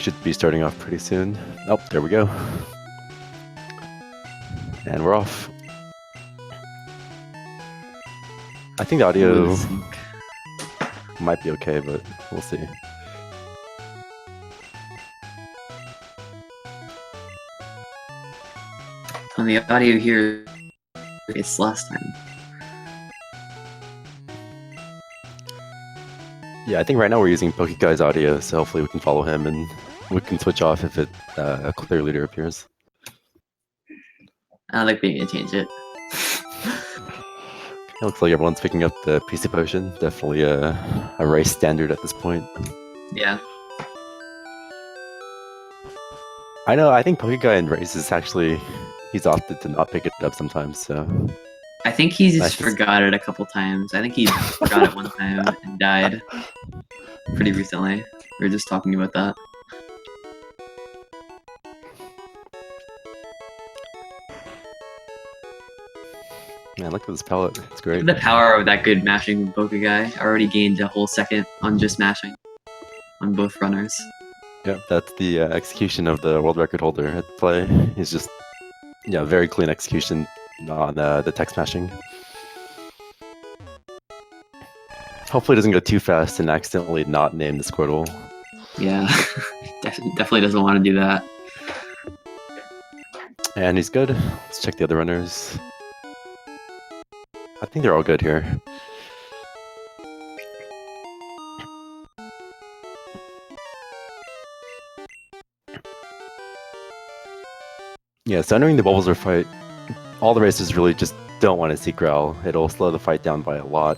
should be starting off pretty soon. Oh, there we go. And we're off. I think the audio might be okay, but we'll see. On the audio here, it's last time. Yeah, I think right now we're using Pokeguy's audio, so hopefully we can follow him and we can switch off if a clear leader appears. I don't think we can change it. It looks like everyone's picking up the PC potion. Definitely a race standard at this point. Yeah. I know, I think Pokeguy in races actually, he's opted to not pick it up sometimes, so... I think he's forgot it a couple times. I think he forgot it one time and died pretty recently. We were just talking about that. Man, look at this pellet. It's great. The power of that good mashing Pokeguy. I already gained a whole second on just mashing on both runners. Yep, that's the execution of the world record holder at play. He's just, yeah, very clean execution on the text mashing. Hopefully it doesn't go too fast and accidentally not name the Squirtle. Yeah, definitely doesn't want to do that. And he's good. Let's check the other runners. I think they're all good here. Yeah, so entering the Bulbasaur fight, all the racers really just don't want to see Growl. It'll slow the fight down by a lot.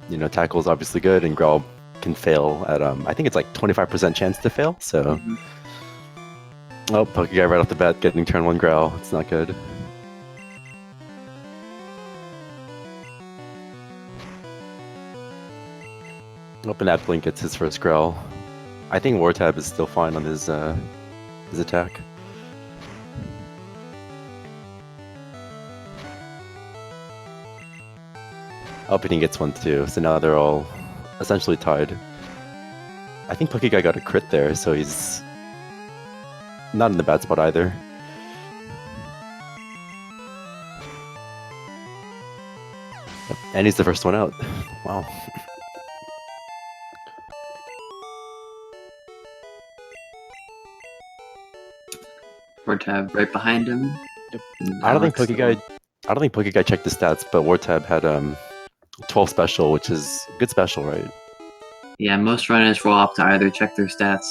You know, Tackle is obviously good, and Growl can fail at, I think it's like 25% chance to fail, so... Oh, Pokeguy right off the bat getting turn 1 Growl. It's not good. Open that Blink gets his first Growl. I think wartab is still fine on his attack. Up and he gets one too, so now they're all essentially tied. I think Pokeguy got a crit there, so he's not in the bad spot either. Yep. And he's the first one out. Wow. Wartab right behind him. Yep. I don't think Pokeguy checked the stats, but wartab had 12 special, which is good special, right? Yeah, most runners will opt to either check their stats,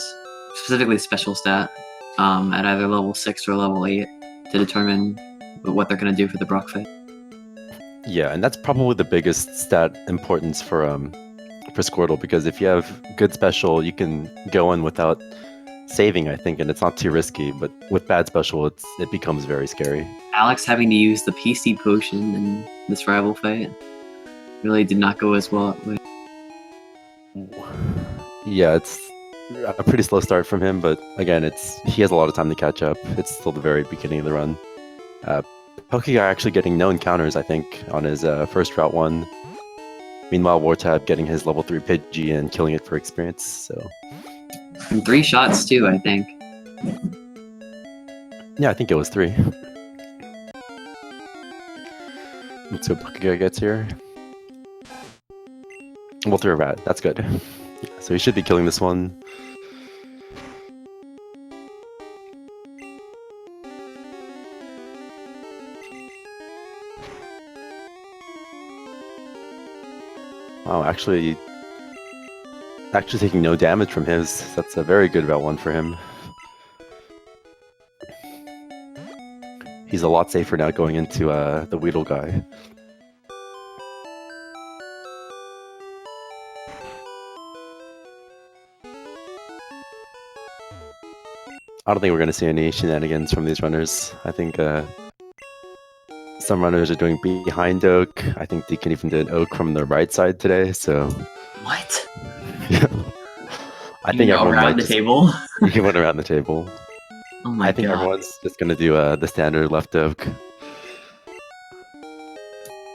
specifically special stat, at either level 6 or level 8 to determine what they're going to do for the Brock fight. Yeah, and that's probably the biggest stat importance for Squirtle, because if you have good special, you can go in without saving, I think, and it's not too risky, but with bad special, it becomes very scary. Alex having to use the PC potion in this rival fight really did not go as well. Yeah, it's a pretty slow start from him, but again, he has a lot of time to catch up. It's still the very beginning of the run. Pokeguy actually getting no encounters, I think, on his first Route 1. Meanwhile, wartab getting his level 3 Pidgey and killing it for experience, so... And 3 shots too, I think. Yeah, I think it was 3. Let's see what Pokeguy gets here. We'll throw a rat. That's good. Yeah, so he should be killing this one. Wow, actually taking no damage from his. That's a very good Route 1 for him. He's a lot safer now going into the Weedle guy. I don't think we're going to see any shenanigans from these runners. I think some runners are doing behind Oak. I think Deacon even did Oak from the right side today, so... What? Yeah. I think everyone around the table? He went around the table. Oh my god. I think everyone's just going to do the standard left Oak.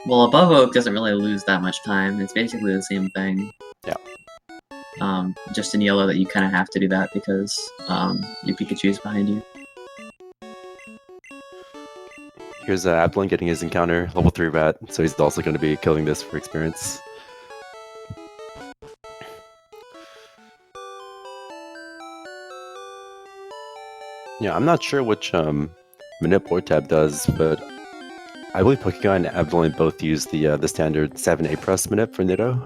Well, above Oak doesn't really lose that much time. It's basically the same thing. Yeah. just in yellow that you kind of have to do that because your Pikachu's behind you. Here's Abdalain getting his encounter, level 3 rat, so he's also going to be killing this for experience. Yeah, I'm not sure which manip wartab does, but I believe Pokeguy and Abdalain both use the standard 7A press manip for Nitto.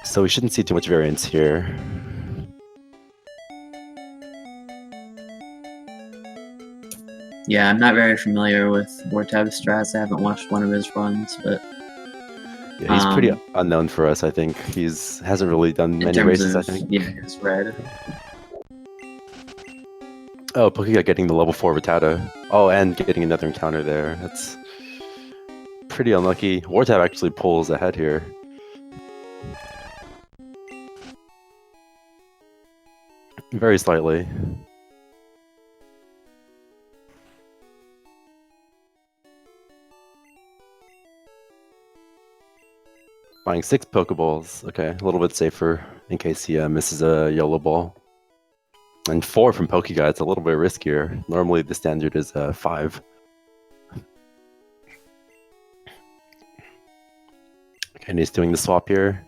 So we shouldn't see too much variance here. Yeah, I'm not very familiar with wartab strats. I haven't watched one of his runs, but yeah, he's pretty unknown for us. I think hasn't really done many races. I think. Yeah, his red. Oh, Pokeguy getting the level 4 Rattata. Oh, and getting another encounter there. That's pretty unlucky. Wartab actually pulls ahead here. Very slightly. Buying 6 Pokeballs. Okay, a little bit safer in case he misses a yellow ball. And 4 from Pokeguy, it's a little bit riskier. Normally the standard is 5. Okay, and he's doing the swap here.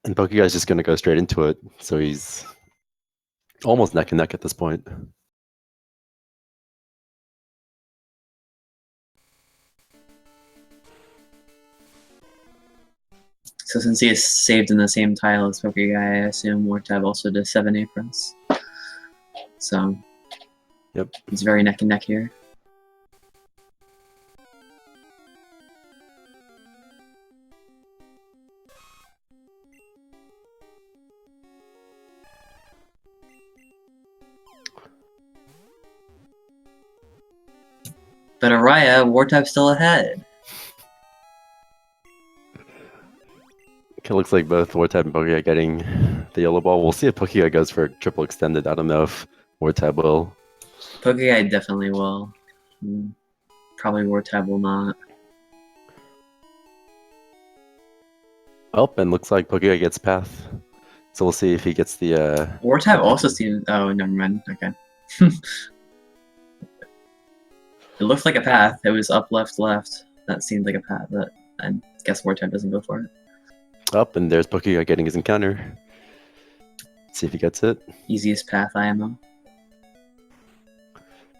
And Pokeguy's just going to go straight into it, so he's almost neck and neck at this point. So since he is saved in the same tile as Pokeguy, I assume wartab also does 7A press. So yep, it's very neck and neck here. But Araya, wartab's still ahead. It looks like both Wartab and Pokeguy getting the yellow ball. We'll see if Pokeguy goes for a triple extended. I don't know if Wartab will. Pokeguy definitely will. Probably wartab will not. Oh, and looks like Pokeguy gets path. So we'll see if he gets the... Wartab also seems... Oh, never mind. Okay. It looks like a path. It was up, left, left. That seemed like a path, but I guess wartab doesn't go for it. Up, and there's Pokeguy getting his encounter. Let's see if he gets it. Easiest path IMO.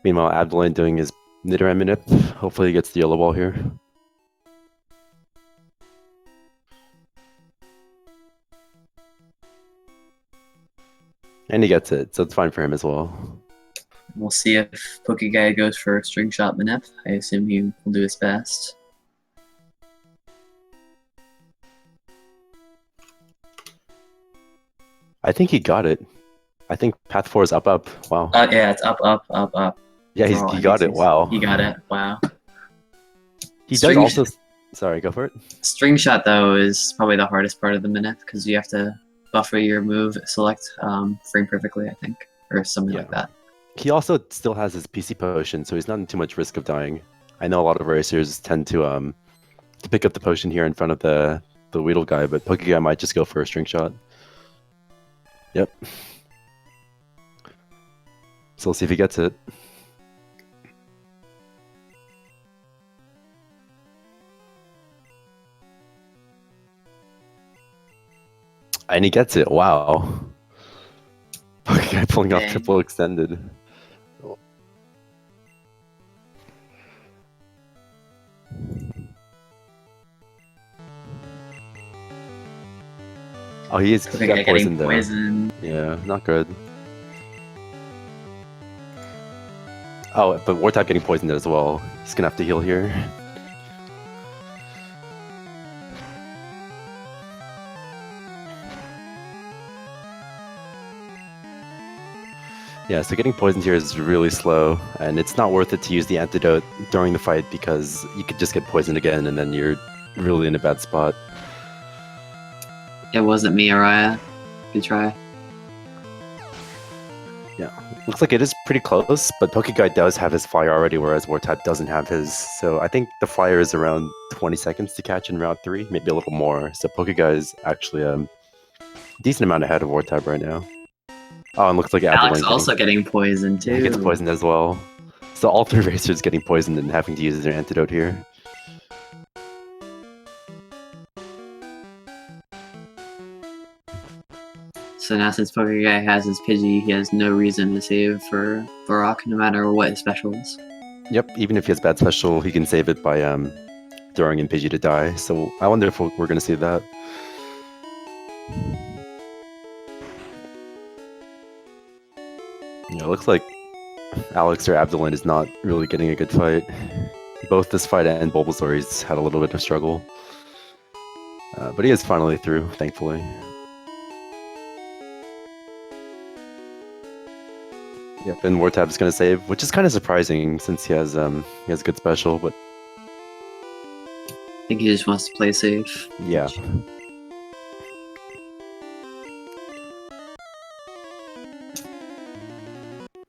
Meanwhile, Abdalain doing his Nidoran manip. Hopefully he gets the yellow ball here. And he gets it, so it's fine for him as well. We'll see if Pokeguy goes for a string shot manip. I assume he will do his best. I think he got it. I think path 4 is up, up. Wow. Yeah, it's up, up, up, up. Yeah, he got it. Wow. He got it. Wow. He does also... Sorry, go for it. String shot, though, is probably the hardest part of the manip because you have to buffer your move select frame perfectly, I think, or something like that. He also still has his PC potion, so he's not in too much risk of dying. I know a lot of racers tend to pick up the potion here in front of the Weedle guy, but Pokeguy might just go for a string shot. Yep. So we'll see if he gets it. And he gets it. Wow. Pokeguy pulling off triple extended. Oh, he got poisoned though. Yeah, not good. Oh, but Wartab getting poisoned as well. He's gonna have to heal here. Yeah, so getting poisoned here is really slow, and it's not worth it to use the antidote during the fight because you could just get poisoned again and then you're really in a bad spot. It wasn't me, Araya. Good try. Yeah, looks like it is pretty close, but Pokeguy does have his flyer already, whereas wartab doesn't have his. So I think the flyer is around 20 seconds to catch in Route 3, maybe a little more. So Pokeguy is actually a decent amount ahead of wartab right now. Oh, and looks like Alex Abdalain also getting poisoned too. he gets poisoned as well. So all three racers getting poisoned and having to use their antidote here. So now since Pokeguy has his Pidgey, he has no reason to save for Varrock, no matter what his special is. Yep, even if he has bad special, he can save it by throwing in Pidgey to die. So I wonder if we're going to see that. Yeah, it looks like Alex or Abdalain is not really getting a good fight. Both this fight and Bulbasaur's had a little bit of struggle. But he is finally through, thankfully. Yep, and Wartab is going to save, which is kind of surprising since he has good special, but I think he just wants to play safe. yeah.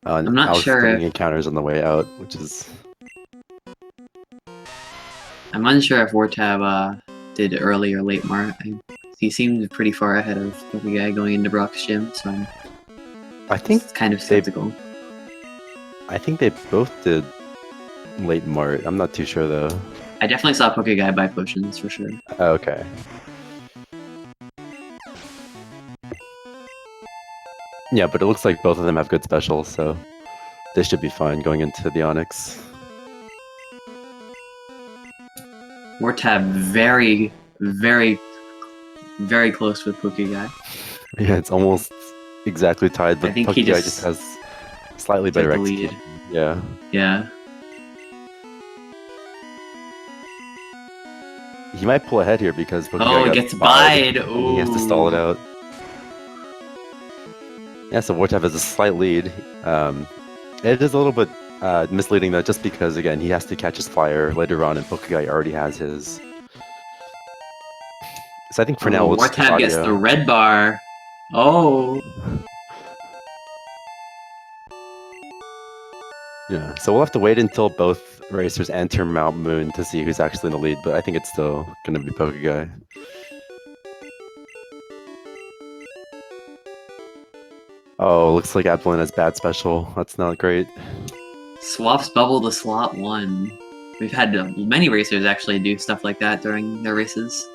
I'm not Alex sure getting if encounters on the way out, which is... I'm unsure if Wartab did early or late Mart. He seemed pretty far ahead of Pokeguy going into Brock's gym, so I'm I think kind of skeptical. I think they both did late Mart. I'm not too sure though. I definitely saw Pokeguy buy potions for sure. Okay. Yeah, but it looks like both of them have good specials, so they should be fine going into the Onyx. Wartab very, very, very close with Pokeguy. Yeah, it's almost exactly tied, but I think he Pokeguy just has slightly better took the lead. execution. Yeah. Yeah. He might pull ahead here because Pokeguy Oh, it got gets bide, bide. and he has to stall it out. Yeah, so Wartab has a slight lead. It is a little bit misleading though, just because again he has to catch his flyer later on, and Pokeguy already has his. So I think for now we'll just Wartab gets the red bar. Oh. Yeah, so we'll have to wait until both racers enter Mount Moon to see who's actually in the lead, but I think it's still gonna be Pokeguy. Oh, looks like Abdalain has bad special. That's not great. Swaps bubble to slot 1. We've had many racers actually do stuff like that during their races.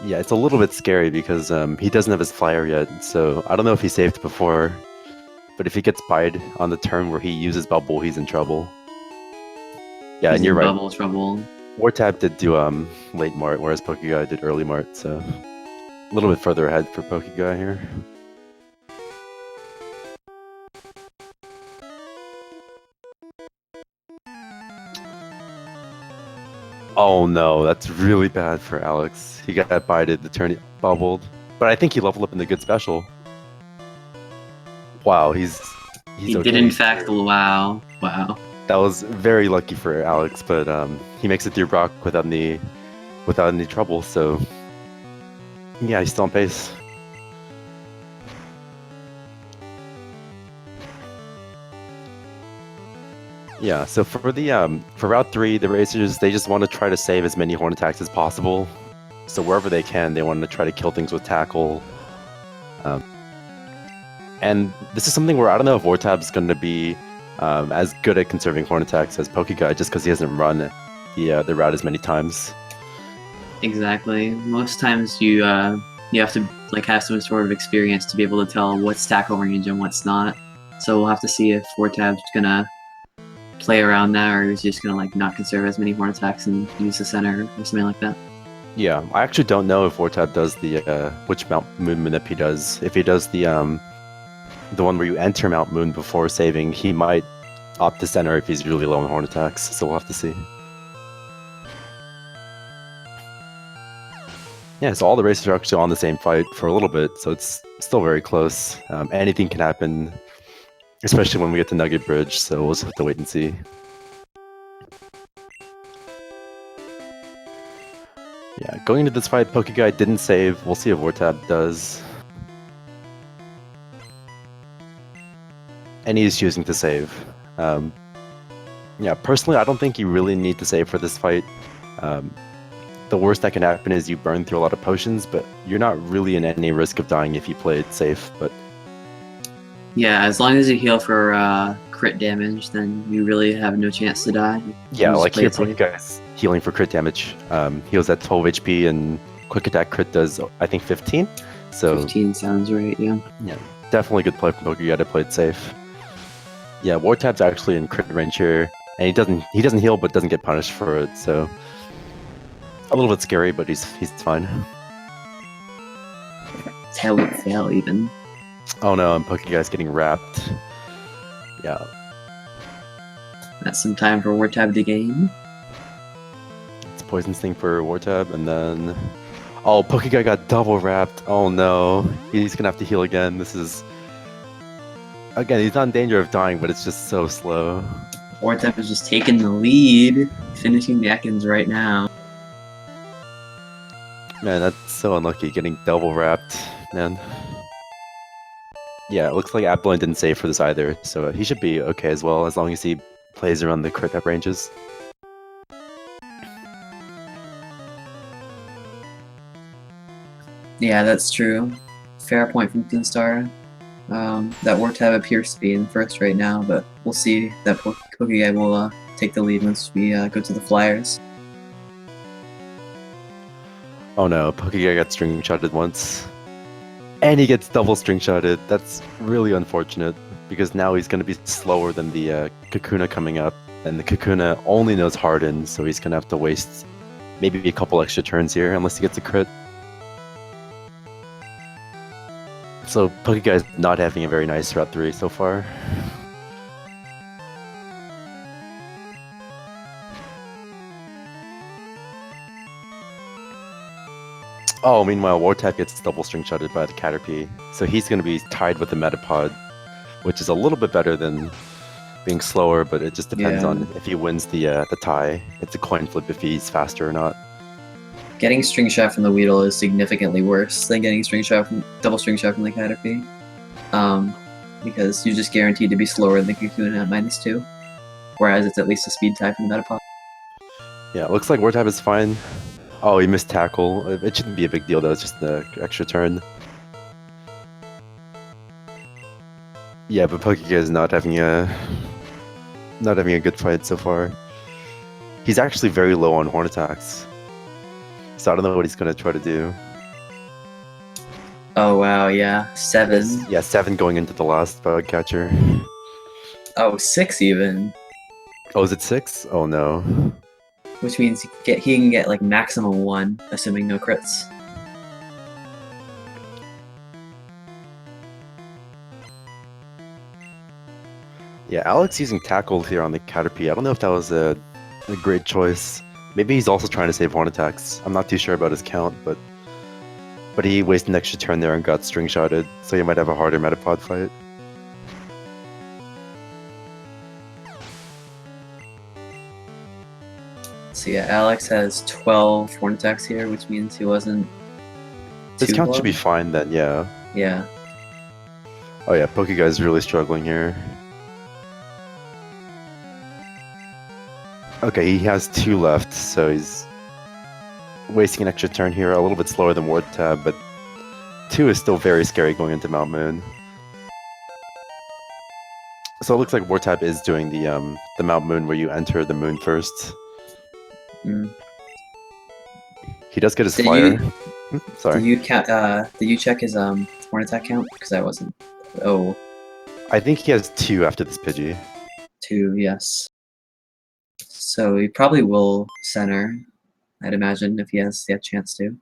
Yeah, it's a little bit scary because he doesn't have his flyer yet, so I don't know if he saved before. But if he gets bide on the turn where he uses bubble, he's in trouble. Yeah, and you're right. Bubble trouble. Wartab did do late Mart, whereas Pokeguy did early Mart, so a little bit further ahead for Pokeguy here. Oh no, that's really bad for Alex. He got bided, the turn he bubbled. But I think he leveled up in the good special. Wow, he okay. Did in fact, wow. That was very lucky for Alex, but he makes it through Brock without any trouble, so yeah, he's still on pace. Yeah, so for the for Route 3, the racers, they just want to try to save as many horn attacks as possible. So wherever they can, they want to try to kill things with tackle. And this is something where I don't know if Wartab's going to be as good at conserving horn attacks as Pokeguy, just because he hasn't run the route as many times. Exactly. Most times you have to like have some sort of experience to be able to tell what's tackle range and what's not. So we'll have to see if Wartab's gonna play around that, or is just gonna like not conserve as many horn attacks and use the center or something like that. Yeah, I actually don't know if Wartab does the which Mount Moon manip he does. If he does the one where you enter Mount Moon before saving, he might opt to center if he's really low on horn attacks. So we'll have to see. Yeah, so all the races are actually on the same fight for a little bit, so it's still very close. Anything can happen, especially when we get to Nugget Bridge, so we'll just have to wait and see. Yeah, going into this fight, Pokeguy didn't save. We'll see if Wartab does. and he's choosing to save. Yeah, personally, I don't think you really need to save for this fight. The worst that can happen is you burn through a lot of potions, but you're not really in any risk of dying if you play it safe. But Yeah, as long as you heal for crit damage, then you really have no chance to die. yeah, You just like play here, it safe. Pokeguy's healing for crit damage. Heals at 12 HP, and quick attack crit does, I think, 15. So 15 sounds right, yeah. yeah, definitely good play from Pokeguy to play it safe. Yeah, Wartab's actually in crit range here, and he doesn't heal, but doesn't get punished for it. So a little bit scary, but he's fine. Tail would fail even. Oh no, and Pokeguy's getting wrapped. Yeah, That's some time for wartab to gain. it's Poison Sting for Wartab, and then oh, Pokeguy got double wrapped. Oh no, he's gonna have to heal again. This is again, he's not in danger of dying, but it's just so slow. Wartab is just taking the lead, finishing the Ekans right now. Man, that's so unlucky, getting double wrapped, man. Yeah, it looks like Abdalain didn't save for this either, so he should be okay as well, as long as he plays around the crit up ranges. Yeah, that's true. Fair point from Thinstar. That Wartab appears to be in first right now, but we'll see. That Pokeguy will take the lead once we go to the Flyers. Oh no, Pokeguy got string shotted once. And he gets double string shotted. That's really unfortunate, because now he's going to be slower than the Kakuna coming up, and the Kakuna only knows Harden, so he's going to have to waste maybe a couple extra turns here, unless he gets a crit. So Pokeguy's not having a very nice Route 3 so far. Oh, meanwhile, Wartap gets double string shotted by the Caterpie, so he's going to be tied with the Metapod, which is a little bit better than being slower, but it just depends on if he wins the tie. It's a coin flip if he's faster or not. Getting string shot from the Weedle is significantly worse than getting double string shot from the Caterpie. Because you're just guaranteed to be slower than Kakuna at -2, whereas it's at least a speed tie from the Metapod. Yeah, it looks like Wartap is fine. Oh, he missed tackle. It shouldn't be a big deal though, it's just the extra turn. Yeah, but Pokeguy is not having a good fight so far. He's actually very low on horn attacks, so I don't know what he's gonna try to do. Oh wow, yeah, 7. Yeah, 7 going into the last bug catcher. Oh, 6 even. Oh, is it 6? Oh no. Which means he can get like maximum 1, assuming no crits. Yeah, Alex using tackle here on the Caterpie. I don't know if that was a great choice. Maybe he's also trying to save horn attacks. I'm not too sure about his count, but he wasted an extra turn there and got string shotted, so he might have a harder Metapod fight. So yeah, Alex has 12 horn attacks here, which means he wasn't His too count low. should be fine then, yeah. Yeah. Oh yeah, Pokeguy's really struggling here. Okay, he has 2 left, so he's wasting an extra turn here, a little bit slower than Wartab, but 2 is still very scary going into Mount Moon. So it looks like Wartab is doing the Mount Moon where you enter the moon first. Mm. He does get his flyer. Sorry. Did you count? Did you check his horn attack count? Because I wasn't. Oh. I think he has 2 after this Pidgey. 2, yes. So he probably will center, I'd imagine, if he has the chance to.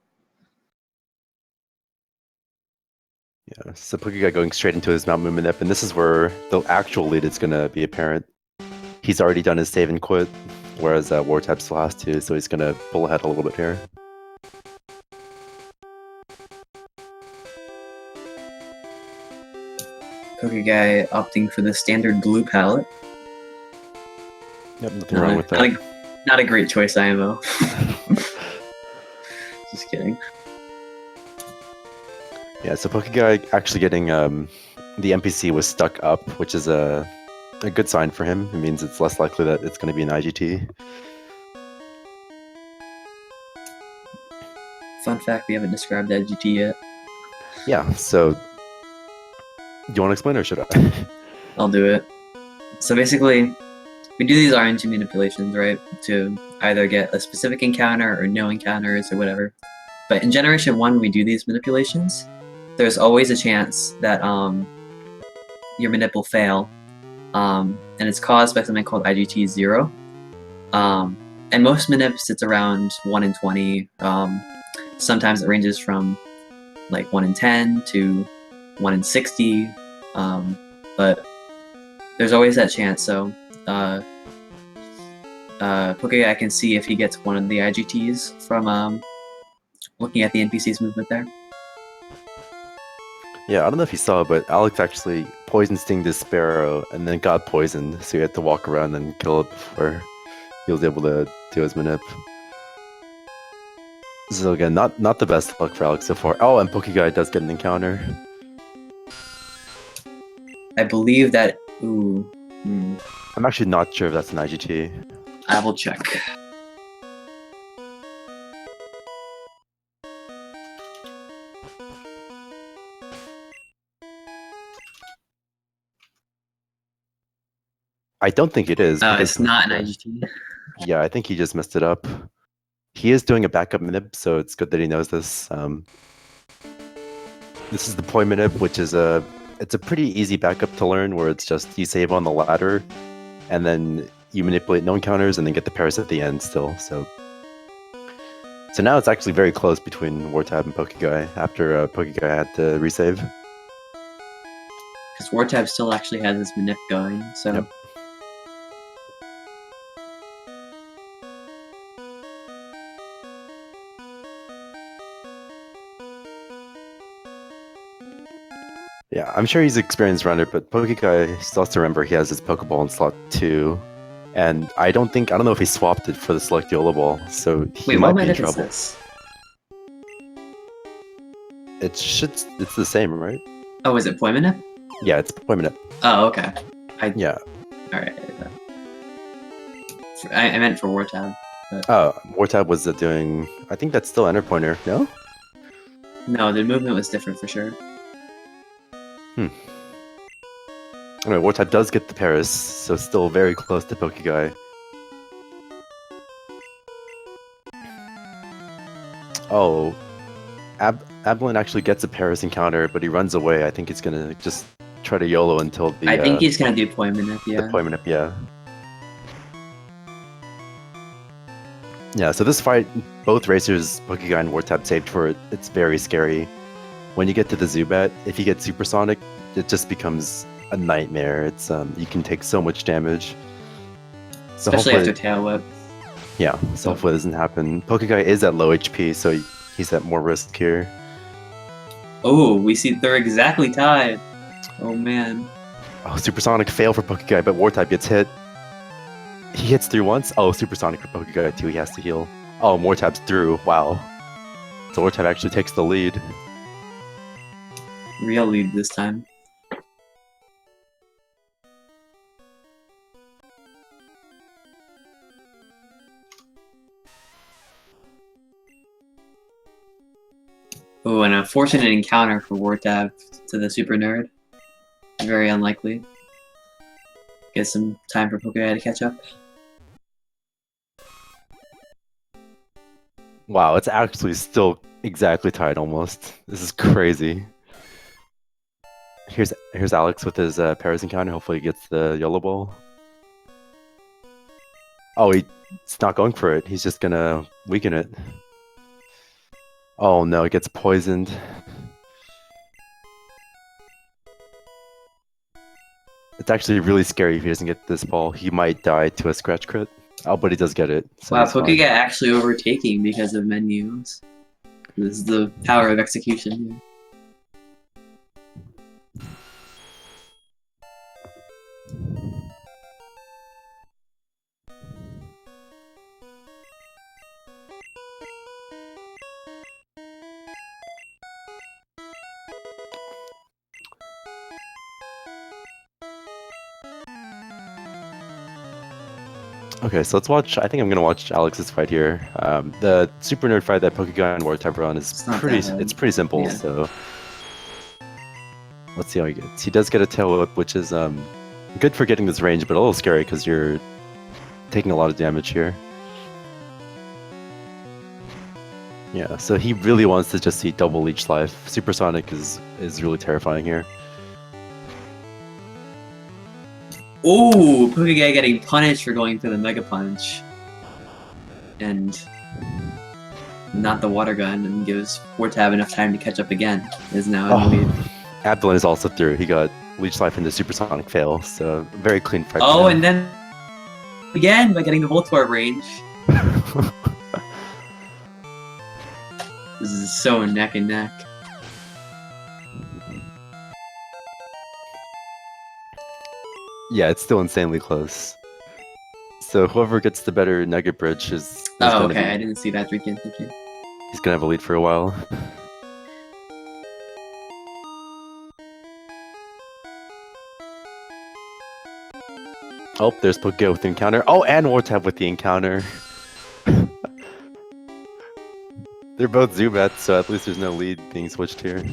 Yeah, so Pokeguy going straight into his Mount Moon Manip, and this is where the actual lead is going to be apparent. He's already done his save and quit, whereas Wartab still has to, so he's going to pull ahead a little bit here. Pokeguy opting for the standard blue palette. Yep, nothing wrong with that. Not a great choice, IMO. Just kidding. Yeah, so Pokeguy actually getting the NPC was stuck up, which is a good sign for him. It means it's less likely that it's going to be an IGT. Fun fact: we haven't described IGT yet. Yeah. So, do you want to explain or should I? I'll do it. So basically, we do these RNG manipulations, right, to either get a specific encounter or no encounters or whatever. But in Generation 1, when we do these manipulations, there's always a chance that your manip will fail, and it's caused by something called IGT 0. And most manips, it's around 1 in 20. Sometimes it ranges from like 1 in 10 to 1 in 60, but there's always that chance. So Pokeguy can see if he gets one of the IGTs from looking at the NPC's movement there. Yeah, I don't know if you saw, but Alex actually poison stinged his sparrow and then got poisoned, so he had to walk around and kill it before he was able to do his manip. So again, not the best luck for Alex so far. Oh, and Pokeguy does get an encounter. I believe that. Ooh. I'm actually not sure if that's an IGT. I will check. I don't think it is. because It's not an IGT. Yeah, I think he just messed it up. He is doing a backup manip, so it's good that he knows this. This is the poi manip, which is it's a pretty easy backup to learn, where it's just you save on the ladder, and then you manipulate no encounters, and then get the Paris at the end still. So now it's actually very close between wartab and pokeguy after pokeguy had to resave. Because wartab still actually has his manip going, so. Yep. Yeah, I'm sure he's an experienced runner, but Pokeguy still has to remember he has his Pokeball in slot 2. And I don't know if he swapped it for the Select Yola Ball, so he Wait, might what be in manip is trouble. this? It's the same, right? Oh, is it poi manip? Yeah, it's Poi manip. Oh, okay. Yeah. Alright. I meant for wartab. Oh, Wartab was doing... I think that's still Enter Pointer, no? No, the movement was different for sure. Anyway, Wartab does get the Paris, so still very close to Pokeguy. Oh, Abdalain actually gets a Paris encounter, but he runs away. I think he's gonna just try to YOLO until the... I think he's gonna do poi manip, yeah. The poi manip, yeah. Yeah, so this fight, both racers, Pokeguy and Wartab, saved for it. It's very scary. When you get to the Zubat, if you get Supersonic, it just becomes a nightmare. It's you can take so much damage. So Especially after Tail Whip. Yeah, so hopefully it doesn't happen. Pokeguy is at low HP, so he's at more risk here. Oh, we see they're exactly tied. Oh man. Oh, Supersonic fail for Pokeguy, but Wartype gets hit. He hits through once. Oh, Supersonic for Pokeguy too. He has to heal. Oh, Wartype's through. Wow. So Wartype actually takes the lead. Real lead this time. Oh, an unfortunate encounter for Wartab to the Super Nerd. Very unlikely. Get some time for Pokeguy to catch up. Wow, it's actually still exactly tied almost. This is crazy. Here's Alex with his Paris encounter. Hopefully he gets the Yellow Ball. Oh, he's not going for it. He's just gonna weaken it. Oh no, it gets poisoned. It's actually really scary if he doesn't get this ball. He might die to a scratch crit. Oh, but he does get it. So Wow, he's fine. Pokeguy actually overtaking because of menus. This is the power of execution here. Okay, so let's watch. I think I'm gonna watch Alex's fight here. The super nerd fight that Pokeguy and wartab run is It's not pretty. that hard. It's pretty simple. Yeah. So let's see how he gets. He does get a tail whip, which is good for getting this range, but a little scary because you're taking a lot of damage here. Yeah, so he really wants to just see double leech life. Supersonic is really terrifying here. Ooh, Pokeguy getting punished for going for the Mega Punch. And not the water gun, and gives wartab enough time to catch up again. Is now in the lead. Abdalain is also through. He got leech life into supersonic fail, so very clean fight. Oh, and then again by getting the Voltorb range. This is so neck and neck. Yeah, it's still insanely close. So whoever gets the better Nugget Bridge is Oh, gonna okay, be- I didn't see that freaking. Thank you. he's gonna have a lead for a while. Oh, there's Pokeguy with the encounter. Oh, and wartab with the encounter. They're both Zubats, so at least there's no lead being switched here.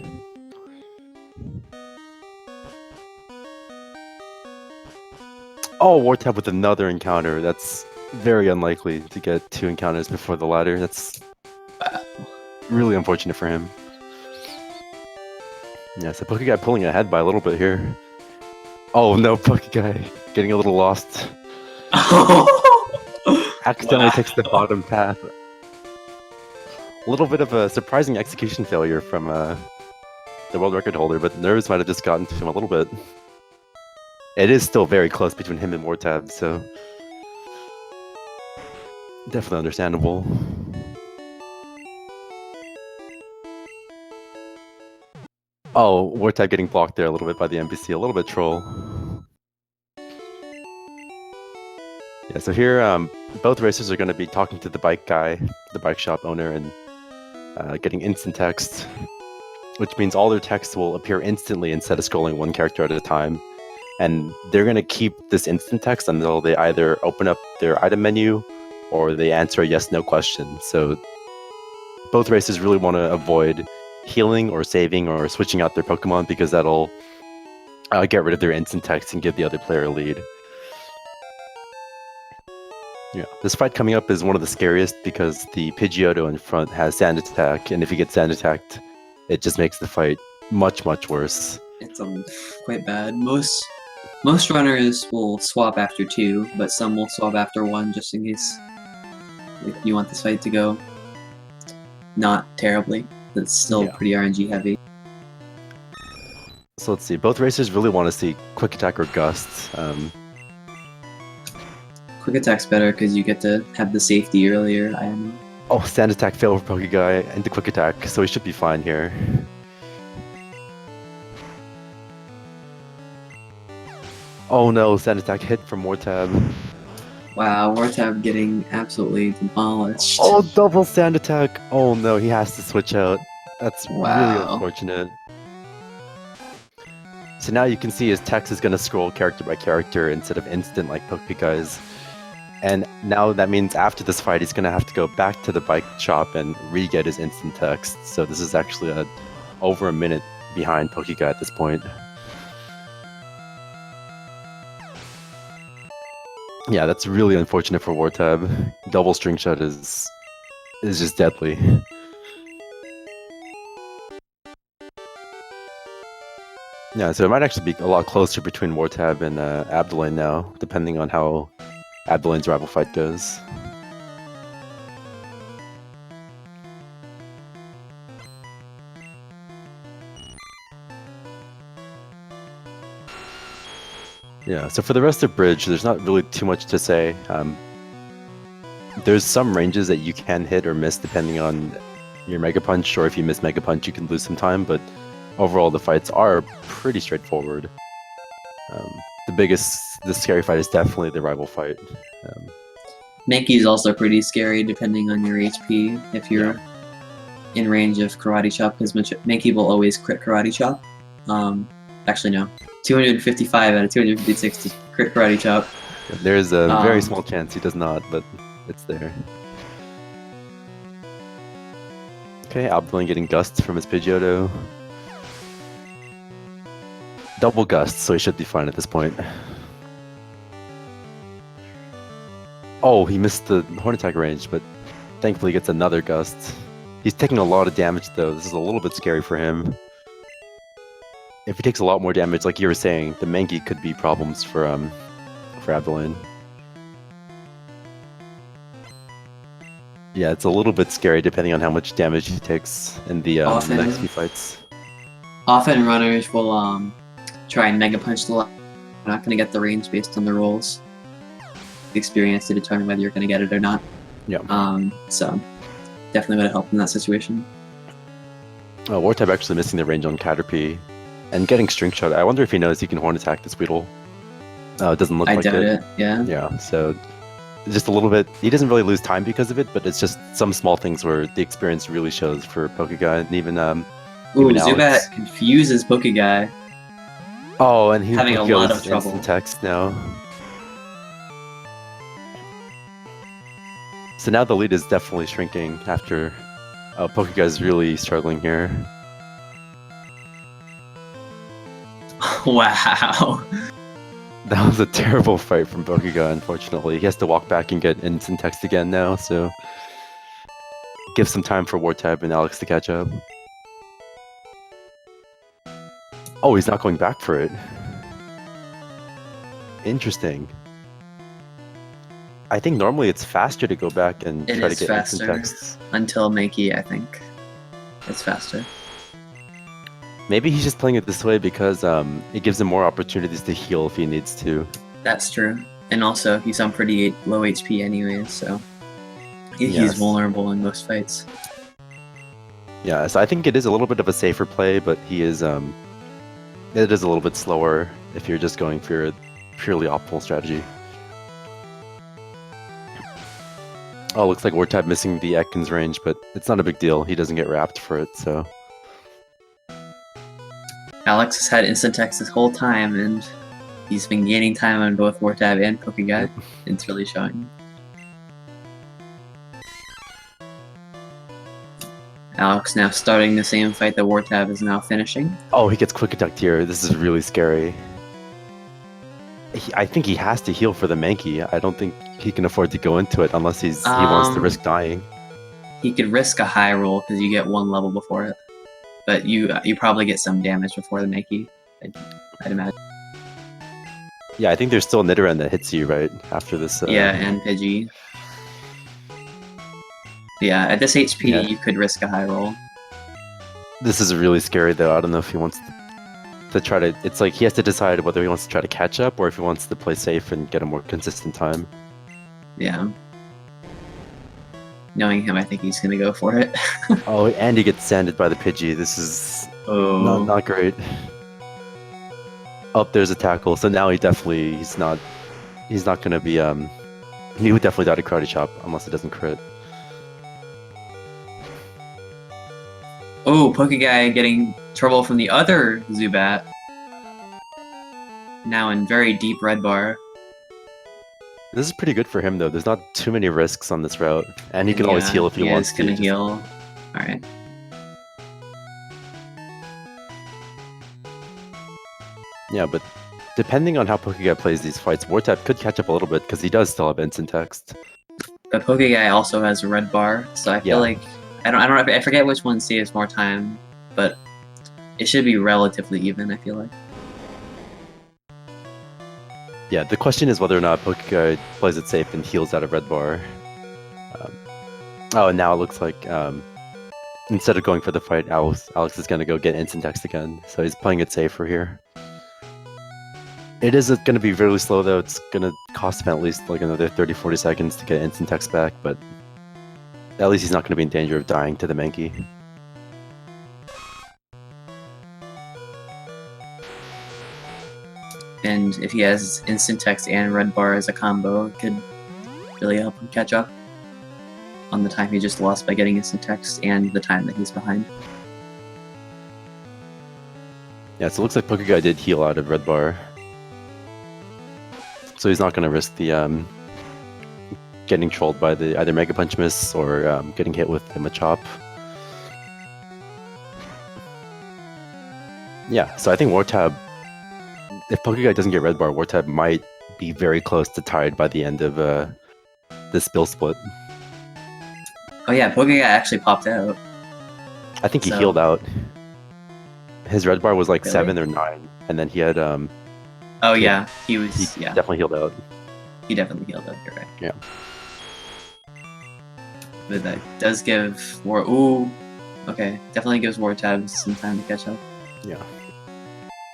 Oh, wartab with another encounter. That's very unlikely to get 2 encounters before the ladder. That's really unfortunate for him. Yeah, so Pokeguy pulling ahead by a little bit here. Oh no, Pokeguy getting a little lost. Accidentally takes the bottom path. A little bit of a surprising execution failure from the world record holder, but nerves might have just gotten to him a little bit. It is still very close between him and wartab, so definitely understandable. Oh, wartab getting blocked there a little bit by the NPC, a little bit troll. Yeah, so here both racers are going to be talking to the bike guy, the bike shop owner, and getting instant text, which means all their text will appear instantly instead of scrolling one character at a time. And they're going to keep this instant text until they either open up their item menu or they answer a yes/no question. So both races really want to avoid healing or saving or switching out their Pokemon because that'll get rid of their instant text and give the other player a lead. Yeah, this fight coming up is one of the scariest because the Pidgeotto in front has Sand Attack, and if he gets Sand Attacked, it just makes the fight much worse. It's quite bad. Most runners will swap after 2, but some will swap after 1 just in case you want this fight to go not terribly. It's still pretty RNG heavy. So let's see. Both racers really want to see Quick Attack or Gust. Quick Attack's better because you get to have the safety earlier. I don't know. Oh, Sand Attack failed for Pokeguy into Quick Attack, so he should be fine here. Oh no, Sand Attack hit from wartab. Wow, wartab getting absolutely demolished. Oh, double Sand Attack! Oh no, he has to switch out. That's really unfortunate. So now you can see his text is going to scroll character by character instead of instant like Pokeguy's. And now that means after this fight, he's going to have to go back to the bike shop and re-get his instant text. So this is actually over a minute behind Pokeguy at this point. Yeah, that's really unfortunate for wartab. Double string shot is just deadly. Yeah, so it might actually be a lot closer between wartab and Abdalain now, depending on how Abdalain's rival fight goes. Yeah, so for the rest of Bridge, there's not really too much to say. There's some ranges that you can hit or miss depending on your Mega Punch, or if you miss Mega Punch, you can lose some time, but overall the fights are pretty straightforward. The scary fight is definitely the rival fight. Mankey is also pretty scary depending on your HP. If you're in range of Karate Chop, because Mankey will always crit Karate Chop. Actually no, 255 out of 256 to crit Karate Chop. There's a very Um, small chance he does not, but it's there. Okay, Abdalain getting gusts from his Pidgeotto. Double gusts, so he should be fine at this point. Oh, he missed the Horn Attack range, but thankfully gets another gust. He's taking a lot of damage though. This is a little bit scary for him. If he takes a lot more damage, like you were saying, the Mankey could be problems for Abdalain. Yeah, it's a little bit scary depending on how much damage he takes in the next few fights. Often runners will try and Mega Punch the line. You're not going to get the range based on the rolls. Experience to determine whether you're going to get it or not. Yeah. So definitely would have helped in that situation. Wartab actually missing the range on Caterpie and getting String Shot. I wonder if he knows he can Horn Attack this Weedle. It doesn't look like it. I doubt it, yeah. Yeah, so just a little bit. He doesn't really lose time because of it, but it's just some small things where the experience really shows for Pokeguy and even Zubat confuses Pokeguy. Oh, and he's having a lot of trouble. Instant text now. So now the lead is definitely shrinking after Pokeguy's really struggling here. Wow. That was a terrible fight from Pokeguy, unfortunately. He has to walk back and get instant text again now, so give some time for Wartab and Alex to catch up. Oh, he's not going back for it. Interesting. I think normally it's faster to go back and try to get instant texts. Until Mankey, I think. It's faster. Maybe he's just playing it this way because it gives him more opportunities to heal if he needs to. That's true. And also, he's on pretty low HP anyways, so he's vulnerable in most fights. Yeah, so I think it is a little bit of a safer play, but he is it is a little bit slower if you're just going for a purely optimal strategy. Oh, looks like Wartab missing the Ekans range, but it's not a big deal. He doesn't get wrapped for it, so... Alex has had instant text this whole time, and he's been gaining time on both Wartab and Pokeguy. It's really showing. Alex now starting the same fight that Wartab is now finishing. Oh, he gets quick attacked here. This is really scary. I think he has to heal for the Mankey. I don't think he can afford to go into it unless he wants to risk dying. He could risk a high roll because you get one level before it. But you probably get some damage before the Mankey, I'd imagine. Yeah, I think there's still Nidoran that hits you right after this. Yeah, and Pidgey. Yeah, at this HP, you could risk a high roll. This is really scary, though. I don't know if he wants to try to... It's like he has to decide whether he wants to try to catch up or if he wants to play safe and get a more consistent time. Yeah. Knowing him, I think he's going to go for it. Oh, and he gets sanded by the Pidgey. This is not great. Oh, there's a tackle. So now he's not going to be... he would definitely die to Karate Chop unless it doesn't crit. Oh, Pokeguy getting trouble from the other Zubat. Now in very deep red bar. This is pretty good for him, though. There's not too many risks on this route. And he can always heal if he wants to. He's gonna heal. Alright. Yeah, but depending on how Pokeguy plays these fights, Wartab could catch up a little bit because he does still have instant text. But Pokeguy also has a red bar, so I feel like I forget which one saves more time, but it should be relatively even, I feel like. Yeah, the question is whether or not Pokeguy plays it safe and heals out of red bar. Oh, and now it looks like instead of going for the fight, Alex is going to go get instant text again, so he's playing it safer here. It is going to be really slow, though. It's going to cost him at least like another 30-40 seconds to get instant text back, but at least he's not going to be in danger of dying to the Mankey. And if he has instant text and red bar as a combo, it could really help him catch up on the time he just lost by getting instant text and the time that he's behind. So it looks like Pokeguy did heal out of red bar. so he's not going to risk the getting trolled by the either Mega Punch miss or getting hit with the Machop. Yeah, so I think Wartab, if Pokeguy doesn't get Red Bar, Wartab might be very close to tied by the end of this Bill split. Oh yeah, Pokeguy actually popped out. I think he healed out. His Red Bar was like Really? 7 or 9, and then he had Oh yeah, he definitely healed out. He definitely healed out. You're right. Yeah. But that does give more. Ooh. Okay, definitely gives Wartab some time to catch up. Yeah.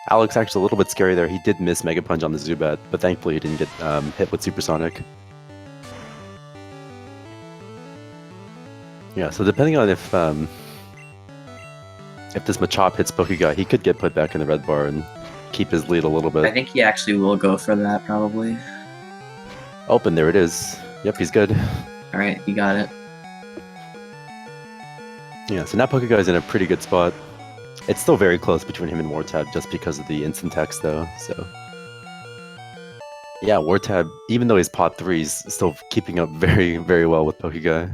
Alex actually a little bit scary there. He did miss Mega Punch on the Zubat, but thankfully he didn't get hit with Supersonic. Yeah, so depending on if this Machop hits Pokeguy, he could get put back in the Red Bar and keep his lead a little bit. I think he actually will go for that, probably. Open, there it is. Yep, he's good. Alright, you got it. Yeah, so now Pokeguy's in a pretty good spot. It's still very close between him and Wartab just because of the instant text though, so... Yeah, Wartab, even though he's pot 3, he's still keeping up very, very well with Pokeguy.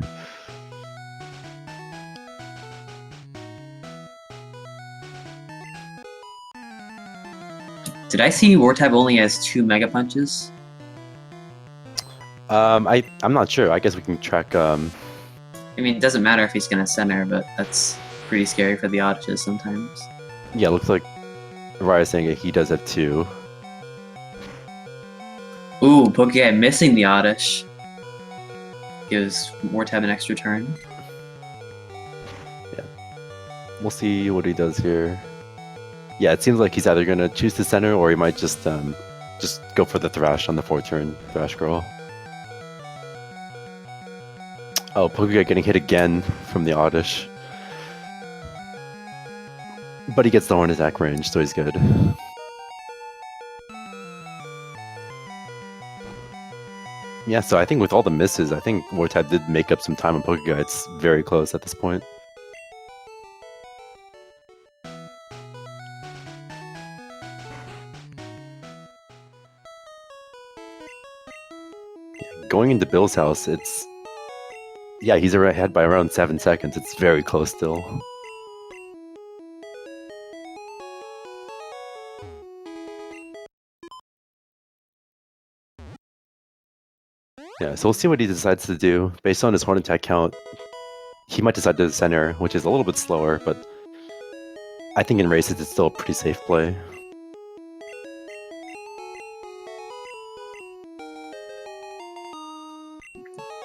Did I see Wartab only has 2 Mega Punches? I'm not sure. I guess we can track, I mean, it doesn't matter if he's gonna center, but that's pretty scary for the Oddiches sometimes. Yeah, looks like Raya's saying he does have 2. Ooh, Pokeguy missing the Oddish. Gives Wartab an extra turn. Yeah. We'll see what he does here. Yeah, it seems like he's either gonna choose to center or he might just go for the Thrash on the 4-turn Thrash Girl. Oh, Pokeguy getting hit again from the Oddish. But he gets the Horn Attack range, so he's good. Yeah, so I think with all the misses, I think Wartab did make up some time on Pokeguy. It's very close at this point. Going into Bill's house, it's... Yeah, he's ahead by around 7 seconds. It's very close still. Yeah, so we'll see what he decides to do. Based on his Horn Attack count, he might decide to center, which is a little bit slower, but I think in races it's still a pretty safe play.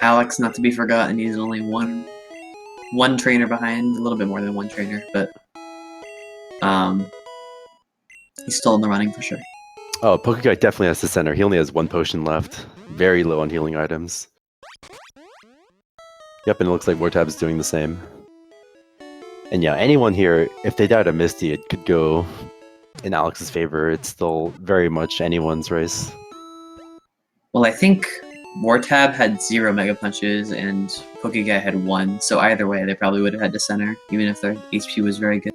Alex, not to be forgotten, he's only one trainer behind, a little bit more than 1 trainer, but he's still in the running for sure. Oh, Pokeguy definitely has to center. He only has 1 potion left. Very low on healing items. Yep, and it looks like Wartab's doing the same. And yeah, anyone here, if they died a Misty, it could go in Alex's favor. It's still very much anyone's race. Well, I think Wartab had 0 Mega Punches and Pokeguy had 1, so either way they probably would have had to center, even if their HP was very good.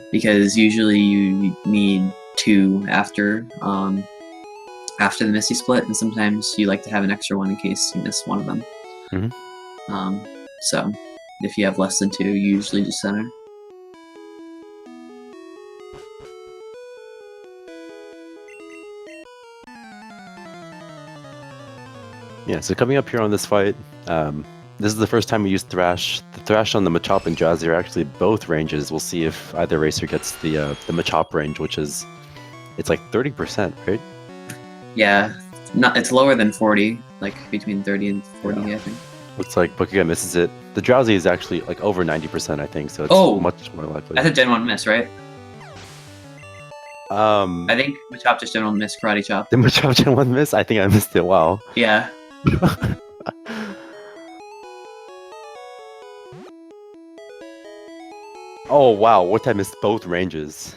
Because usually you need 2 after the Misty split, and sometimes you like to have an extra one in case you miss one of them. Mm-hmm. So if you have less than 2, you usually just center. Yeah, so coming up here on this fight, this is the first time we used Thrash. The Thrash on the Machop and Drowsy are actually both ranges. We'll see if either racer gets the Machop range, which is, it's like 30%, right? Yeah, it's lower than 40, like between 30 and 40, yeah. I think. Looks like Pokeguy misses it. The Drowsy is actually like over 90%, I think, so it's much more likely. That's a Gen 1 miss, right? I I think Machop just Gen 1 miss Karate Chop. the Machop Gen 1 miss? I think I missed it, wow. Yeah. Oh wow, Wartab missed both ranges.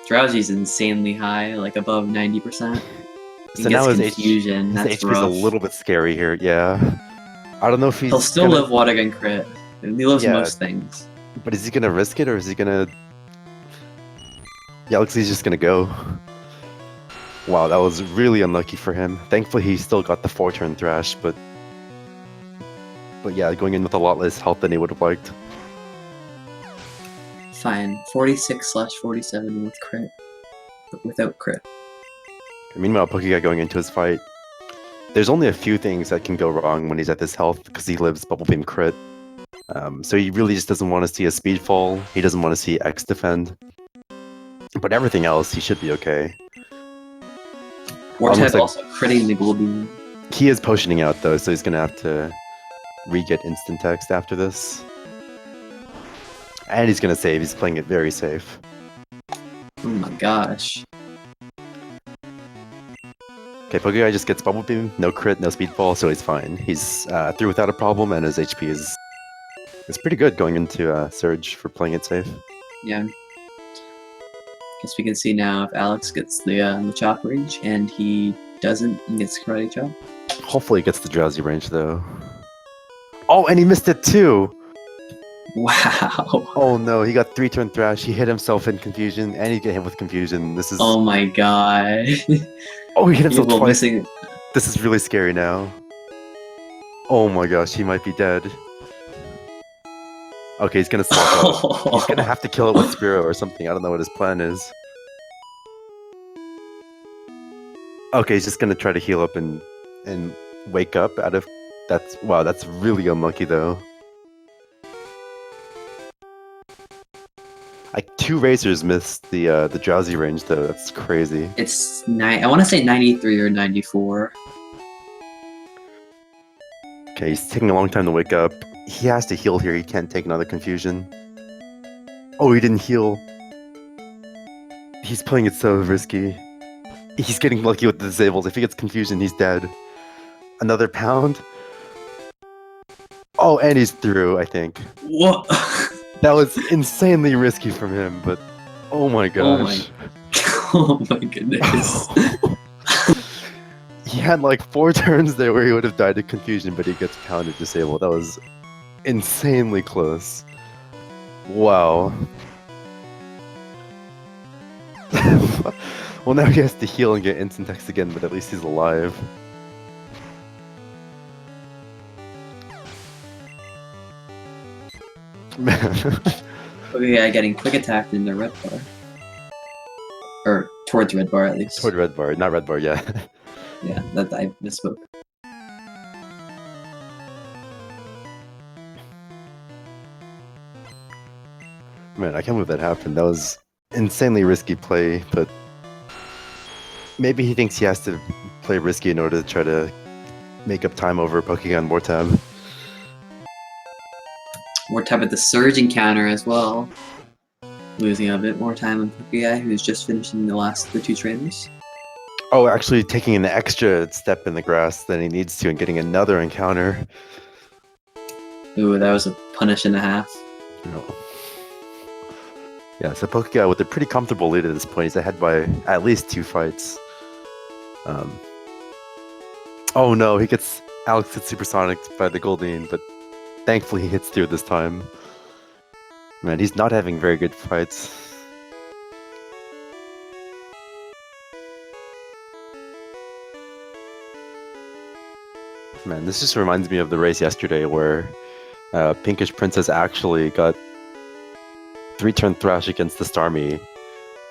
Drowsy's insanely high, like above 90%. So now his confusion. his That's HP is a rough. little bit scary here, yeah. I don't know if he's He'll still gonna... live Water Gun crit. He lives Yeah. most things. But is he gonna risk it or is he gonna? Yeah, looks like he's just gonna go. Wow, that was really unlucky for him. Thankfully, he still got the 4-turn thrash, but yeah, going in with a lot less health than he would have liked. Fine. 46/47 with crit, but without crit. Meanwhile, Pokeguy going into his fight, there's only a few things that can go wrong when he's at this health because he lives Bubble Beam crit. So he really just doesn't want to see a speed fall. He doesn't want to see X defend. But everything else, he should be okay. Wartab also critting the Goldie. He is potioning out though, so he's gonna have to re-get instant text after this. And he's gonna save. He's playing it very safe. Oh my gosh. Okay, Pokeguy just gets Bubble Beam, no crit, no speed fall, so he's fine. He's through without a problem, and his HP is pretty good going into Surge for playing it safe. Yeah. Guess we can see now if Alex gets the chop range, and he doesn't, he gets karate chop. Hopefully he gets the drowsy range though. Oh, and he missed it too! Wow. Oh no, he got 3-turn thrash, he hit himself in confusion, and he get hit with confusion. This is... Oh my god. Oh, he hit himself twice. Missing... This is really scary now. Oh my gosh, he might be dead. Okay, he's gonna swap out. He's gonna have to kill it with Spearow or something. I don't know what his plan is. Okay, he's just gonna try to heal up and wake up out of... Wow, that's really unlucky though. Like 2 Razors missed the drowsy range though. That's crazy. It's I want to say 93 or 94. Okay, he's taking a long time to wake up. He has to heal here. He can't take another confusion. Oh, he didn't heal. He's playing it so risky. He's getting lucky with the disables. If he gets confusion, he's dead. Another pound. Oh, and he's through, I think. What? That was insanely risky from him, but oh my gosh. Oh my goodness. He had like 4 turns there where he would have died to confusion, but he gets pounded disabled. That was insanely close. Wow. Well, now he has to heal and get instant text again, but at least he's alive. Man. Okay, getting quick attacked in the red bar. Or towards red bar at least. Toward red bar, not red bar, yeah. Yeah, that I misspoke. Man, I can't believe that happened. That was insanely risky play, but maybe he thinks he has to play risky in order to try to make up time over Pokegon wartab. Wartab at the Surge encounter as well. Losing a bit more time on Pokeguy, who's just finishing the 2 trainers. Oh, actually taking an extra step in the grass than he needs to and getting another encounter. Ooh, that was a punish and a half. No. Yeah, so Pokeguy with a pretty comfortable lead at this point. He's ahead by at least 2 fights. Oh no, Alex gets supersonic by the Goldeen, but thankfully he hits through this time. Man, he's not having very good fights. Man, this just reminds me of the race yesterday where Pinkish Princess actually got 3-turn thrash against the Starmie,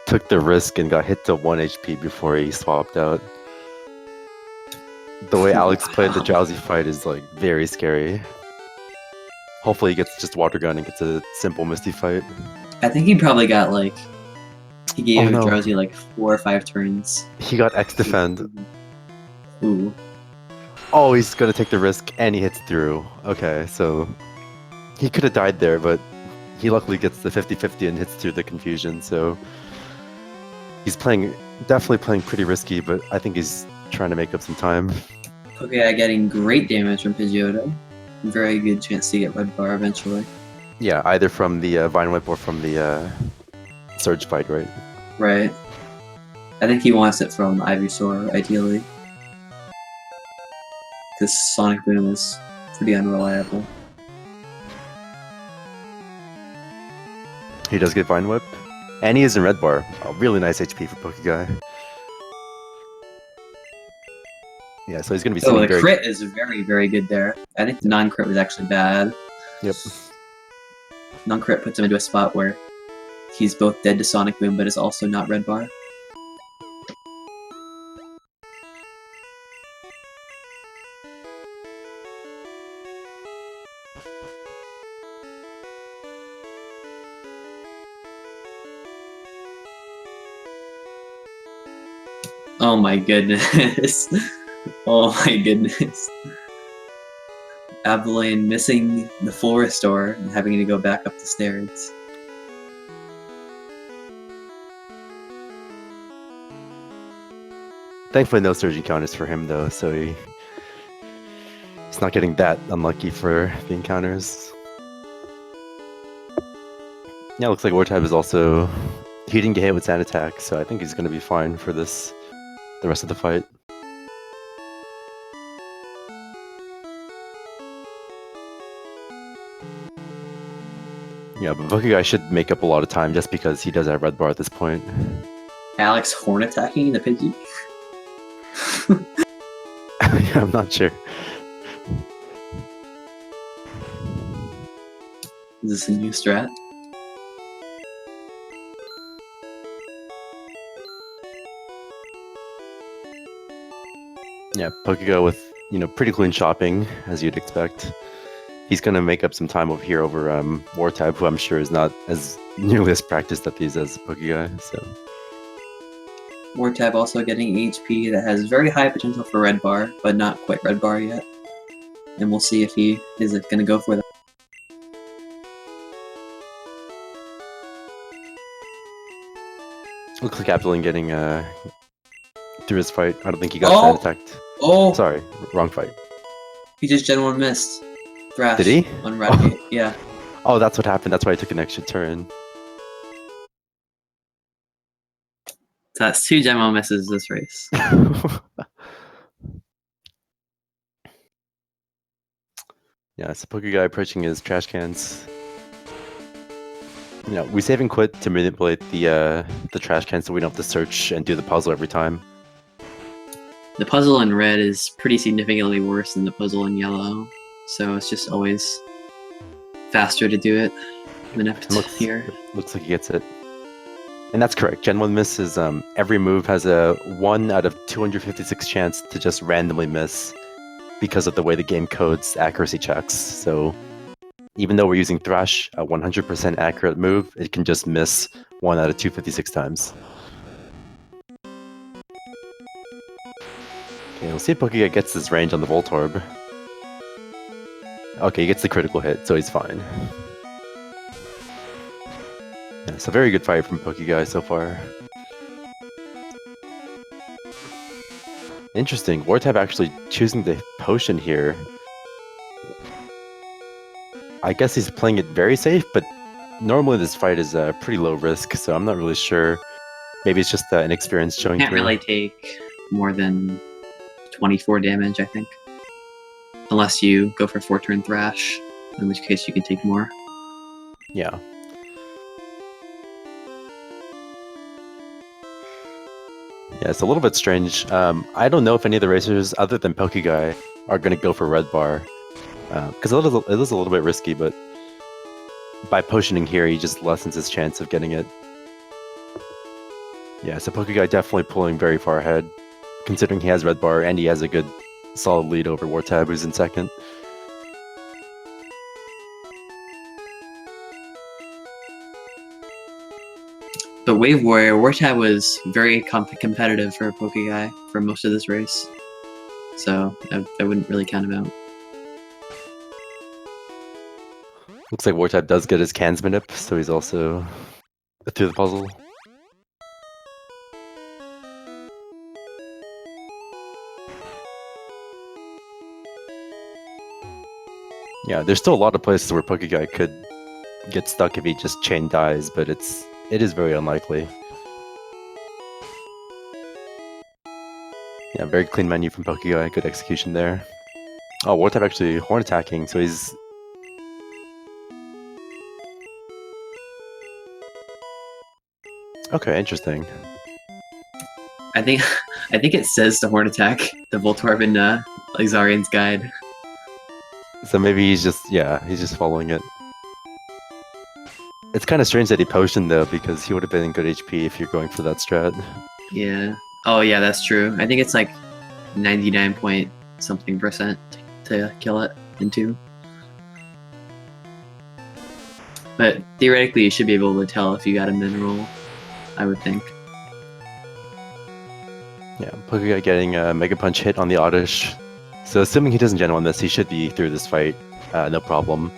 took the risk and got hit to 1 HP before he swapped out. The way Alex played the Drowsy fight is like very scary. Hopefully he gets just Water Gun and gets a simple Misty fight. I think he probably got like... He gave no. Drowsy like 4 or 5 turns. He got X defend. Ooh. Oh, he's gonna take the risk and he hits through. Okay, so he could have died there, but he luckily gets the 50-50 and hits through the confusion, so he's definitely playing pretty risky, but I think he's trying to make up some time. Okay, getting great damage from Pidgeotto. Very good chance to get red bar eventually. Yeah, either from the Vine Whip or from the Surge fight, right? Right. I think he wants it from Ivysaur, ideally. Because Sonic Boom is pretty unreliable. He does get Vine Whip. And he is in red bar. A really nice HP for Pokeguy. Yeah, so he's going to be Oh, sitting the very... crit is very, very good there. I think the non-crit was actually bad. Yep. Non-crit puts him into a spot where he's both dead to Sonic Boom, but is also not red bar. Oh my goodness. Oh my goodness. Abdalain missing the full restore and having to go back up the stairs. Thankfully, no surge encounters for him, though, so he's not getting that unlucky for the encounters. Yeah, looks like wartab is also... He didn't get hit with Sand Attack, so I think he's going to be fine for the rest of the fight. Yeah, but Pokeguy should make up a lot of time just because he does have red bar at this point. Alex horn attacking the Pidgey? Yeah, I'm not sure. Is this a new strat? Yeah, Pokeguy with, pretty clean shopping, as you'd expect. He's going to make up some time over here over wartab, who I'm sure is not as nearly as practiced at these as Pokeguy, so... wartab also getting HP that has very high potential for red bar, but not quite red bar yet. And we'll see if he is going to go for that. Looks like Abdalain getting through his fight. I don't think he got Sand attacked. Oh! Sorry, wrong fight. He just Gen 1 missed. Thrash. Did he? On Radicate, yeah. Oh, that's what happened. That's why I took an extra turn. So that's 2 Gen 1 misses this race. Yeah, so Pokeguy approaching his trash cans. We save and quit to manipulate the trash can so we don't have to search and do the puzzle every time. The puzzle in red is pretty significantly worse than the puzzle in yellow, so it's just always faster to do it than here. Looks like he gets it. And that's correct. Gen 1 miss is every move has a 1 out of 256 chance to just randomly miss because of the way the game codes accuracy checks. So even though we're using Thrash, a 100% accurate move, it can just miss 1 out of 256 times. Okay, we'll see if Pokeguy gets his range on the Voltorb. Okay, he gets the critical hit, so he's fine. Yeah, so very good fight from Pokeguy so far. Interesting, wartab actually choosing the potion here. I guess he's playing it very safe, but normally this fight is pretty low risk, so I'm not really sure. Maybe it's just inexperience showing through. Can't really take more than 24 damage, I think. Unless you go for 4-turn Thrash, in which case you can take more. Yeah. Yeah, it's a little bit strange. I don't know if any of the racers, other than Pokeguy, are going to go for red bar. Because it is a little bit risky, but by potioning here, he just lessens his chance of getting it. Yeah, so Pokeguy definitely pulling very far ahead, considering he has red bar and he has a good solid lead over wartab, who's in second. But Wave Warrior, wartab was very competitive for Pokeguy for most of this race. So I wouldn't really count him out. Looks like wartab does get his cans manip, so he's also through the puzzle. Yeah, there's still a lot of places where Pokeguy could get stuck if he just chain dies, but it is very unlikely. Yeah, very clean menu from Pokeguy, good execution there. Oh, wartab actually horn attacking, so he's... Okay, interesting. I think I think it says the Horn Attack, the Voltorb in Exarian's guide. So maybe he's just following it. It's kind of strange that he potioned though, because he would have been in good HP if you're going for that strat. Yeah. Oh yeah, that's true. I think it's like 99 point something percent to kill it in 2. But theoretically, you should be able to tell if you got a mineral, I would think. Yeah, Pokeguy getting a Mega Punch hit on the Oddish. So assuming he doesn't Gen 1 this, he should be through this fight, no problem.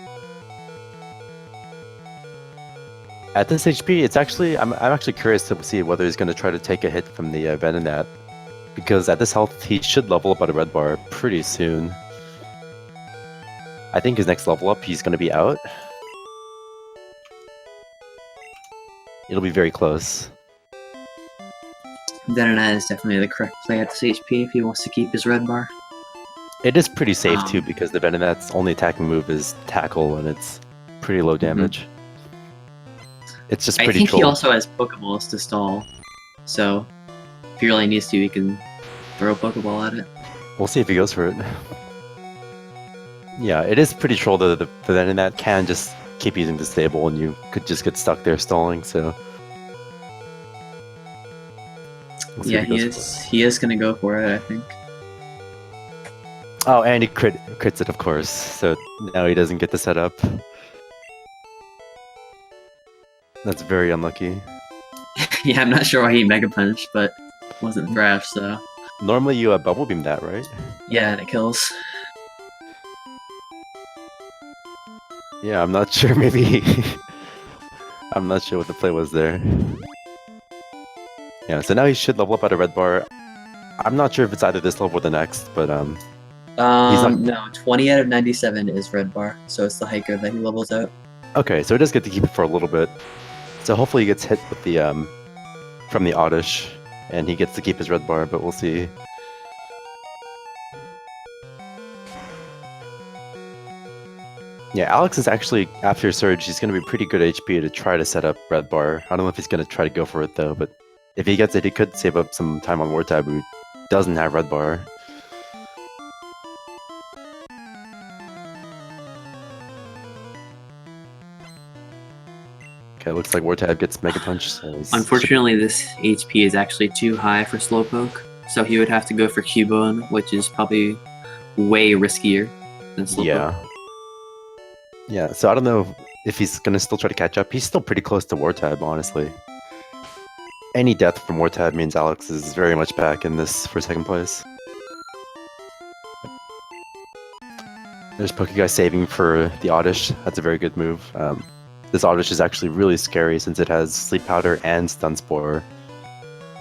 At this HP, it's actually I'm actually curious to see whether he's going to try to take a hit from the Venonat, because at this health he should level up at a red bar pretty soon. I think his next level up he's going to be out. It'll be very close. Venonat is definitely the correct play at this HP if he wants to keep his red bar. It is pretty safe too, because the Venonat's only attacking move is Tackle, and it's pretty low damage. It's just pretty I think troll. he also has Pokeballs to stall, so if he really needs to, he can throw a Pokeball at it. We'll see if he goes for it. Yeah, it is pretty troll that the Venonat can just keep using the stable, and you could just get stuck there stalling, so... Yeah, he is gonna go for it, I think. Oh, and he crits it, of course, so now he doesn't get the setup. That's very unlucky. Yeah, I'm not sure why he Mega Punch, but it wasn't Thrash, so... Normally you Bubble Beam that, right? Yeah, and it kills. Yeah, I'm not sure, maybe... I'm not sure what the play was there. Yeah, so now he should level up at a red bar. I'm not sure if it's either this level or the next, but no, 20 out of 97 is red bar, so it's the hiker that he levels out. Okay, so he does get to keep it for a little bit. So hopefully he gets hit with the from the Oddish, and he gets to keep his red bar, but we'll see. Yeah, Alex is actually, after Surge, he's going to be pretty good HP to try to set up red bar. I don't know if he's going to try to go for it though, but if he gets it, he could save up some time on wartab, who doesn't have red bar. Okay, looks like wartab gets Mega Punch. So Unfortunately, this HP is actually too high for Slowpoke, so he would have to go for Cubone, which is probably way riskier than Slowpoke. Yeah. Yeah, so I don't know if he's going to still try to catch up. He's still pretty close to wartab, honestly. Any death from wartab means Alex is very much back in this for second place. There's Pokeguy saving for the Oddish. That's a very good move. This Oddish is actually really scary since it has Sleep Powder and Stun Spore.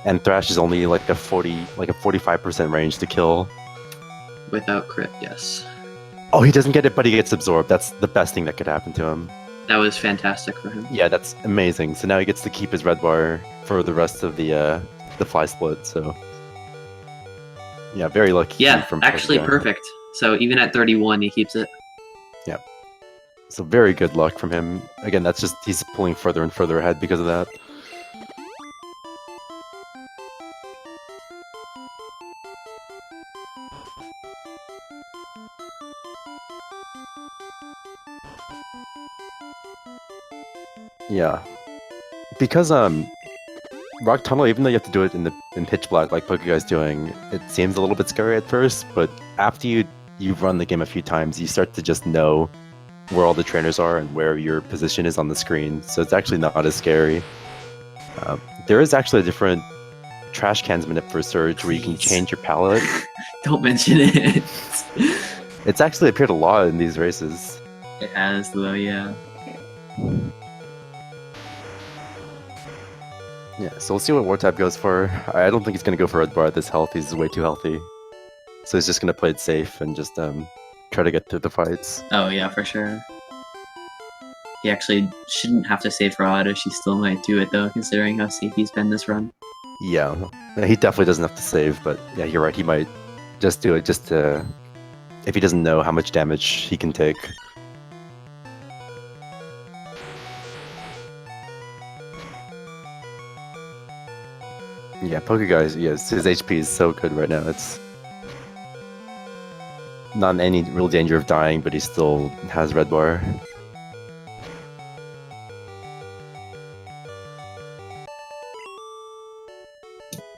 And Thrash is only like a 45% range to kill. Without crit, yes. Oh, he doesn't get it, but he gets absorbed. That's the best thing that could happen to him. That was fantastic for him. Yeah, that's amazing. So now he gets to keep his red bar for the rest of the fly split, so... Yeah, very lucky. Yeah, from actually Pokeguy. perfect. So even at 31, he keeps it. Yeah. So very good luck from him. Again, that's just, he's pulling further and further ahead because of that. Yeah. Because Rock Tunnel, even though you have to do it in pitch black like Pokeguy's doing, it seems a little bit scary at first, but after you've run the game a few times, you start to just know where all the trainers are and where your position is on the screen, so it's actually not as scary. There is actually a different trash cans minute for Surge where you can change your palette. Don't mention it. It's actually appeared a lot in these races. It has, though, yeah. Yeah, so we'll see what wartab goes for. I don't think he's going to go for red bar at this health, he's way too healthy. So he's just going to play it safe and just try to get through the fights. Oh, yeah, for sure. He actually shouldn't have to save for Oddish. He still might do it, though, considering how safe he's been this run. Yeah, he definitely doesn't have to save, but yeah, you're right, he might just do it just to... if he doesn't know how much damage he can take. Yeah, pokeguy, yes, his HP is so good right now. It's not in any real danger of dying, but he still has red bar.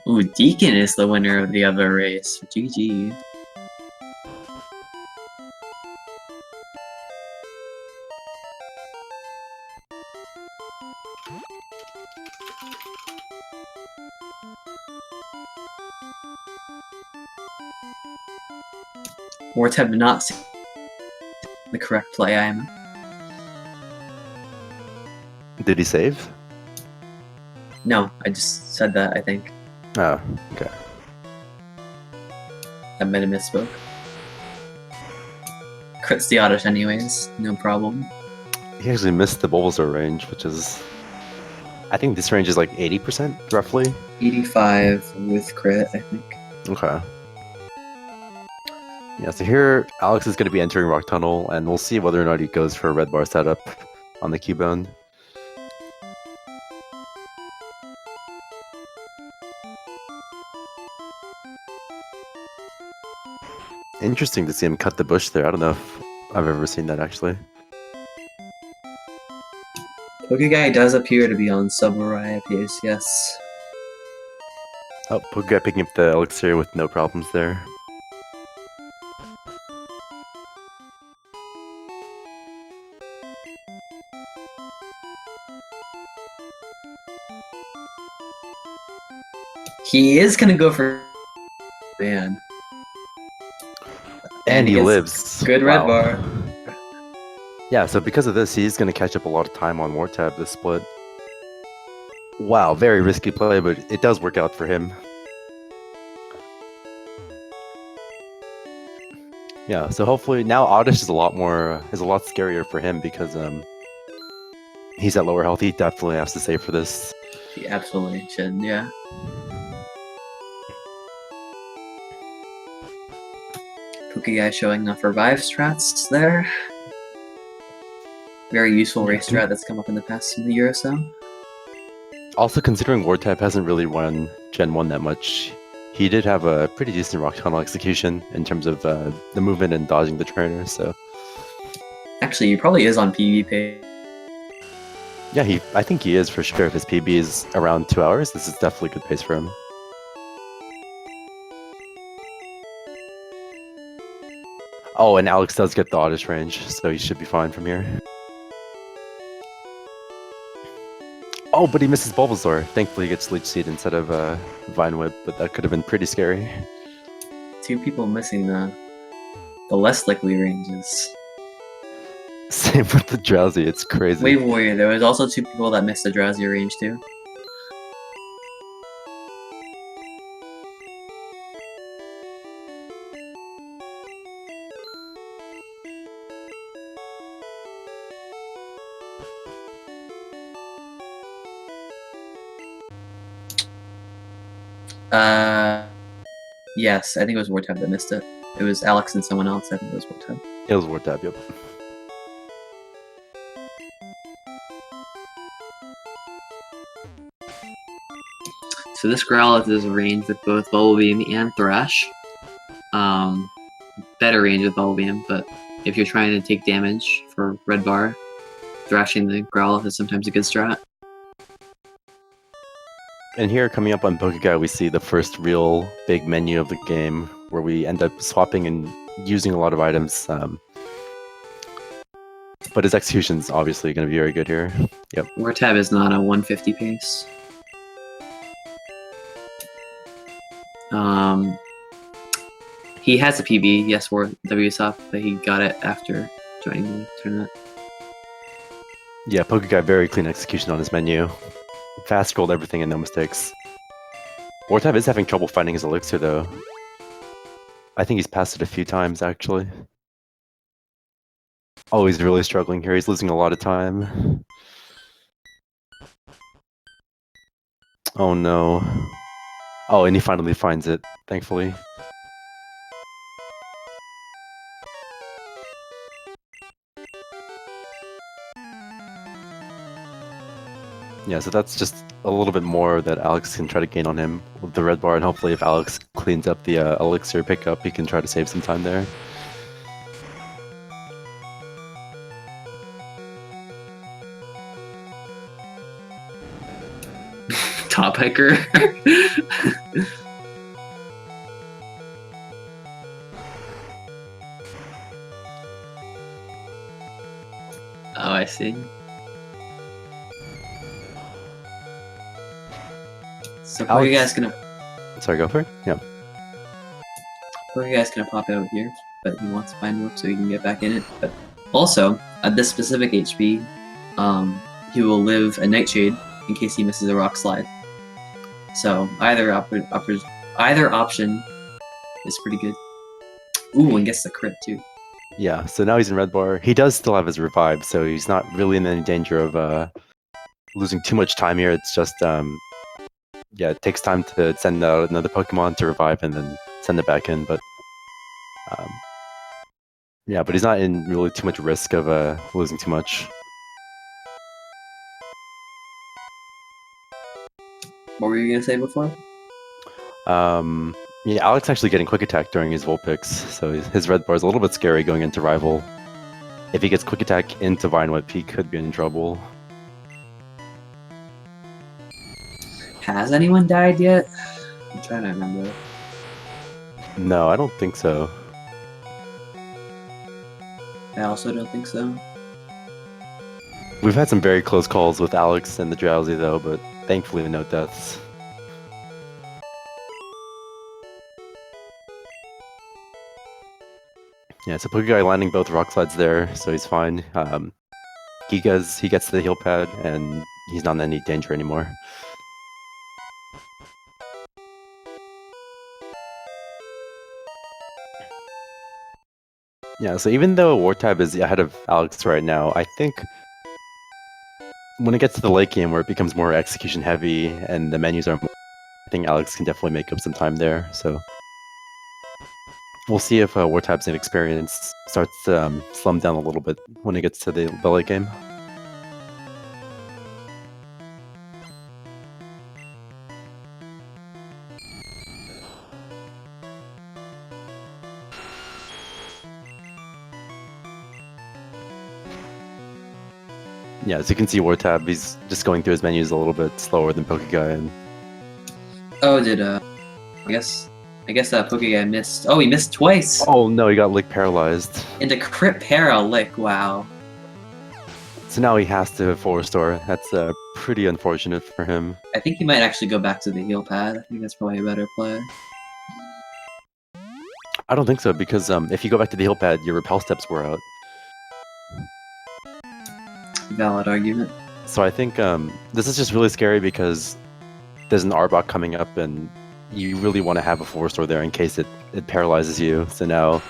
Ooh, Deacon is the winner of the other race. GG. Wartab did not see the correct play, I am. Did he save? No, I just said that, I think. Oh, okay. I might have misspoke. Crits the oddish anyways, no problem. He actually missed the Bulbasaur range, which is... I think this range is like 80%, roughly. 85 with crit, I think. Okay. Yeah, so here Alex is going to be entering Rock Tunnel, and we'll see whether or not he goes for a red bar setup on the Cubone. Interesting to see him cut the bush there. I don't know if I've ever seen that, actually. Pokeguy does appear to be on Samurai pace, yes. Oh, Pokeguy picking up the elixir with no problems there. He is gonna go for man. And he gets lives. Good red Wow. bar. Yeah, so because of this, he's going to catch up a lot of time on wartab this split. Wow, very risky play, but it does work out for him. Yeah, so hopefully now Oddish is a lot scarier for him because he's at lower health. He definitely has to save for this. He absolutely should, yeah. Pokeguy showing off revive strats there. Very useful race strat that's come up in the past year or so. Also, considering wartab hasn't really run Gen 1 that much, he did have a pretty decent Rock Tunnel execution in terms of the movement and dodging the trainer, so... Actually, he probably is on PvP. Yeah, I think he is for sure. If his PB is around 2 hours, this is definitely good pace for him. Oh, and Alex does get the Oddish range, so he should be fine from here. Oh, but he misses Bulbasaur. Thankfully, he gets Leech Seed instead of Vine Whip, but that could have been pretty scary. 2 people missing the less likely ranges. Same with the Drowsy, it's crazy. Wave Warrior, there was also 2 people that missed the Drowsy range too. Yes, I think it was Wartab that missed it. It was Alex and someone else, I think it was Wartab. It was wartab, yep. So this Growlithe is a range with both Bubble Beam and Thrash. Better range with Bubble Beam, but if you're trying to take damage for red bar, thrashing the Growlithe is sometimes a good strat. And here, coming up on Pokeguy, we see the first real big menu of the game, where we end up swapping and using a lot of items. But his execution's obviously going to be very good here. Yep. Wartab is not a 150 pace. He has a PB, yes, for WSOP, but he got it after joining the tournament. Yeah, Pokeguy, very clean execution on his menu. Fast scrolled everything and no mistakes. Wartab is having trouble finding his elixir, though. I think he's passed it a few times, actually. Oh, he's really struggling here. He's losing a lot of time. Oh, no. Oh, and he finally finds it, thankfully. Yeah, so that's just a little bit more that Alex can try to gain on him with the red bar, and hopefully if Alex cleans up the elixir pickup, he can try to save some time there. Top hiker. Oh, I see. So Alex- Pokeguy's gonna Sorry, go for it? Yeah. Pokeguy's gonna pop out here, but he wants to find Whoop so he can get back in it. But also, at this specific HP, he will live a Nightshade in case he misses a rock slide. So either option is pretty good. Ooh, and gets the crit too. Yeah, so now he's in red bar. He does still have his revive, so he's not really in any danger of losing too much time here. It's just, yeah, it takes time to send out another Pokemon to revive and then send it back in, but yeah, but he's not in really too much risk of losing too much. What were you gonna say before? Yeah, Alex actually getting quick attack during his Vulpix, so his red bar is a little bit scary going into Rival. If he gets quick attack into Vine Whip, he could be in trouble. Has anyone died yet? I'm trying to remember. No, I don't think so. I also don't think so. We've had some very close calls with Alex and the Drowsy though, but thankfully no deaths. Yeah, so Pokeguy landing both rock slides there, so he's fine. He gets to the heal pad, and he's not in any danger anymore. Yeah, so even though wartab is ahead of Alex right now, I think when it gets to the late game where it becomes more execution heavy and the menus are more, I think Alex can definitely make up some time there, so we'll see if wartab's inexperience starts to slum down a little bit when it gets to the late game. Yeah, as you can see, wartab, he's just going through his menus a little bit slower than Pokeguy. And Oh, did I guess that Pokeguy missed. Oh, he missed twice. oh no, he got lick paralyzed. Into crit para lick. Wow. So now he has to full restore. That's pretty unfortunate for him. I think he might actually go back to the heal pad. I think that's probably a better play. I don't think so, because if you go back to the heal pad, your repel steps were out. Valid argument. So I think this is just really scary because there's an Arbok coming up, and you really want to have a full restore there in case it paralyzes you. So now,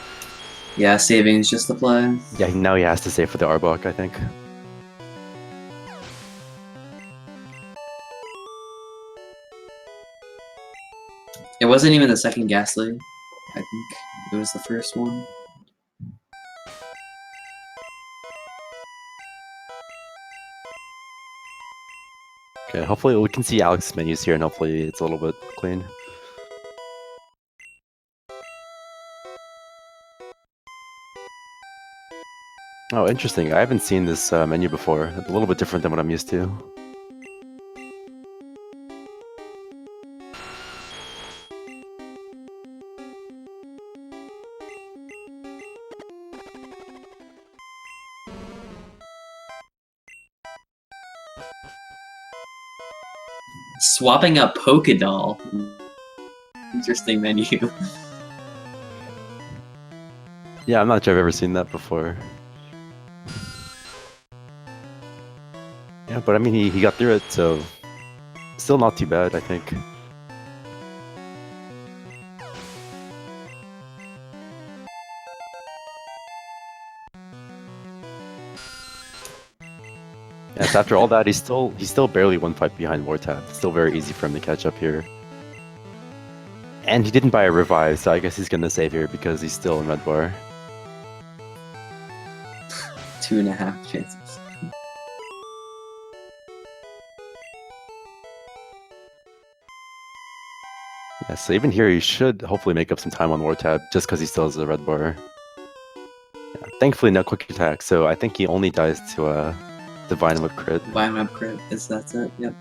yeah, saving is just the play. Yeah, now he has to save for the Arbok, I think. It wasn't even the second Ghastly. I think it was the first one. Okay, hopefully we can see Alex's menus here, and hopefully it's a little bit clean. Oh, interesting. I haven't seen this menu before. It's a little bit different than what I'm used to. Swapping up Pokédoll. Interesting menu. Yeah, I'm not sure I've ever seen that before. Yeah, but I mean, he got through it, so still not too bad, I think. Yes, after all that, he's still barely one fight behind wartab. It's still very easy for him to catch up here. And he didn't buy a revive, so I guess he's gonna save here because he's still in red bar. 2.5 chances. Yeah, so even here, he should hopefully make up some time on wartab just because he still has a red bar. Yeah, thankfully, no quick attack, so I think he only dies to Divine Whip crit. Divine Whip crit, that's it, yep.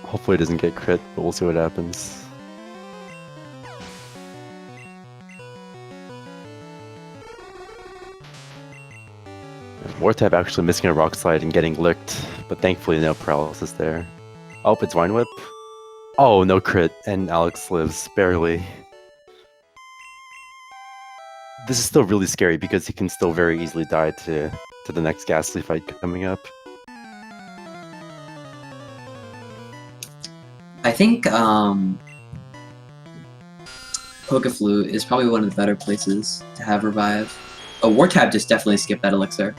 Hopefully it doesn't get crit, but we'll see what happens. Wartab actually missing a rock slide and getting licked, but thankfully no paralysis there. Oh, it's Vine Whip. Oh, no crit, and Alex lives, barely. This is still really scary because he can still very easily die to the next Ghastly fight coming up. I think Pokeflute is probably one of the better places to have revive. Oh, wartab just definitely skipped that elixir.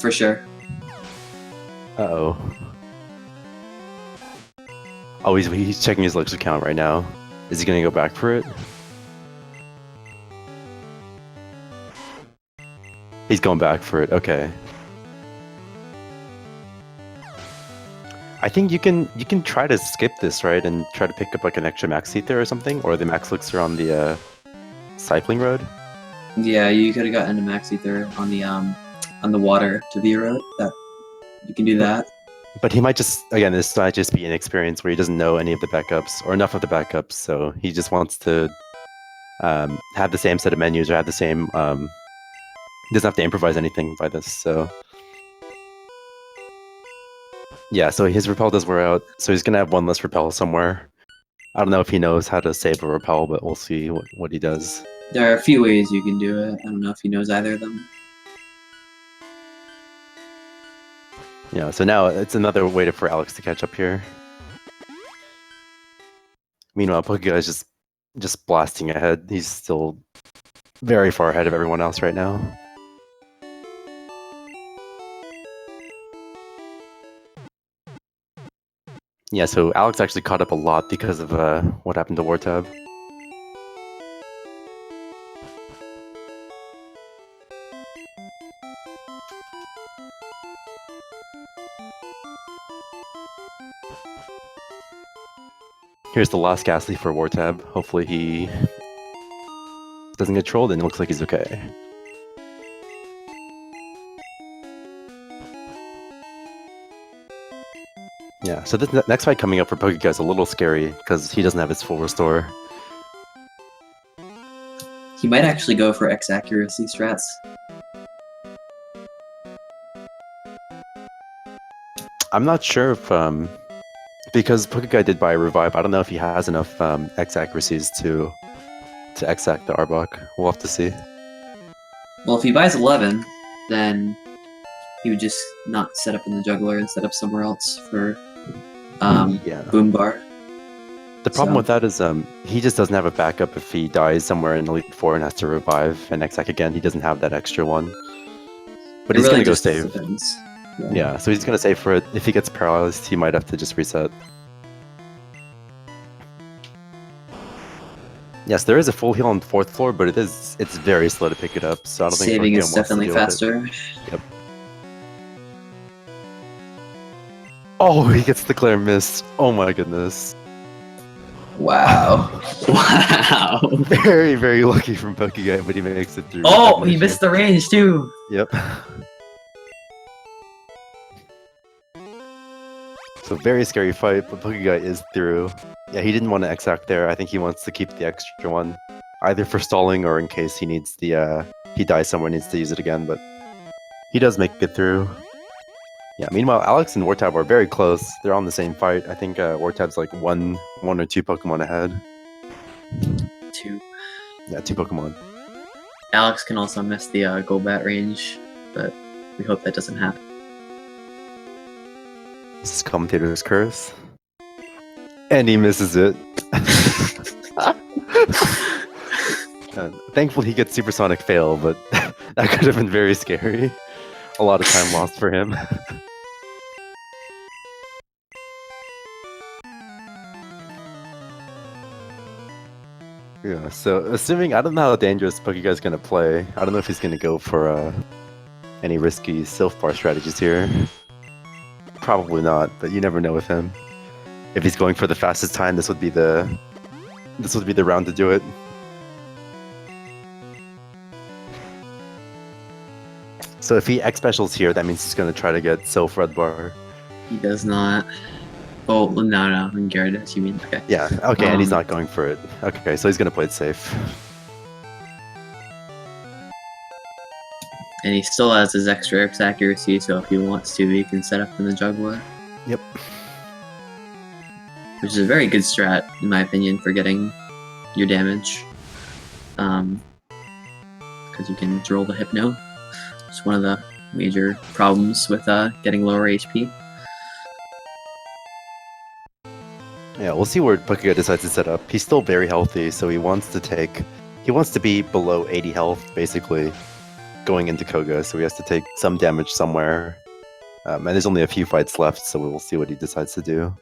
For sure. Uh-oh. Oh, he's checking his elixir count right now. Is he gonna go back for it? He's going back for it, okay. I think you can try to skip this, right, and try to pick up like an extra max ether or something, or the max elixir on the cycling road. Yeah, you could have gotten a max ether on the water to the road. That you can do that. But he might just, again, this might just be an experience where he doesn't know any of the backups or enough of the backups, so he just wants to have the same set of menus or have the same. He doesn't have to improvise anything by this, so. Yeah, so his repel does wear out, so he's gonna have one less repel somewhere. I don't know if he knows how to save a repel, but we'll see what he does. There are a few ways you can do it. I don't know if he knows either of them. Yeah, so now it's another way for Alex to catch up here. Meanwhile, Pokeguy is just blasting ahead. He's still very far ahead of everyone else right now. Yeah, so Alex actually caught up a lot because of what happened to wartab. Here's the last Ghastly for wartab. Hopefully he doesn't get trolled, and it looks like he's okay. Yeah, so this next fight coming up for Pokeguy is a little scary because he doesn't have his full restore. He might actually go for X accuracy strats. I'm not sure if because Pokeguy did buy a revive, I don't know if he has enough X accuracies to X-act the Arbok. We'll have to see. Well, if he buys 11, then he would just not set up in the juggler and set up somewhere else for Yeah. Boom Bar. The problem with that is he just doesn't have a backup if he dies somewhere in Elite Four and has to revive and X-act again. He doesn't have that extra one. But he's gonna go save. Yeah, so he's gonna save for it. If he gets paralyzed, he might have to just reset. Yes, there is a full heal on the 4th floor, but it's very slow to pick it up, so I don't think saving Pokeguy is wants to definitely deal with it. faster. Yep. Oh, he gets the Glare Mist. Oh my goodness. Wow. Wow. Very, very lucky from Pokeguy, but he makes it through. Oh, he missed the range too. Yep. So very scary fight, but Pokeguy is through. Yeah, he didn't want to X-act there. I think he wants to keep the extra one, either for stalling or in case he needs the he dies somewhere, needs to use it again. But he does make it through. Yeah. Meanwhile, Alex and wartab are very close. They're on the same fight. I think wartab's like one or two Pokemon ahead. 2. Yeah, 2 Pokemon. Alex can also miss the Golbat range, but we hope that doesn't happen. This is Commentator's Curse. And he misses it. Thankfully he gets Supersonic Fail, but that could have been very scary. A lot of time lost for him. Yeah, so assuming, I don't know how dangerous Pokeguy's gonna play. I don't know if he's gonna go for any risky Sylph Bar strategies here. Probably not, but you never know with him. If he's going for the fastest time, this would be the round to do it. So if he X specials here, that means he's gonna try to get Sylph Red Bar. He does not. Oh, no, and Gyarados, you mean? Okay. Yeah, okay, and he's not going for it. Okay, so he's gonna play it safe. And he still has his extra X accuracy, so if he wants to, he can set up in the juggler. Yep. Which is a very good strat, in my opinion, for getting your damage. Because you can roll the Hypno. It's one of the major problems with getting lower HP. Yeah, we'll see where Pokeguy decides to set up. He's still very healthy, so he wants to be below 80 health, basically, going into Koga, so he has to take some damage somewhere. And there's only a few fights left, so we'll see what he decides to do.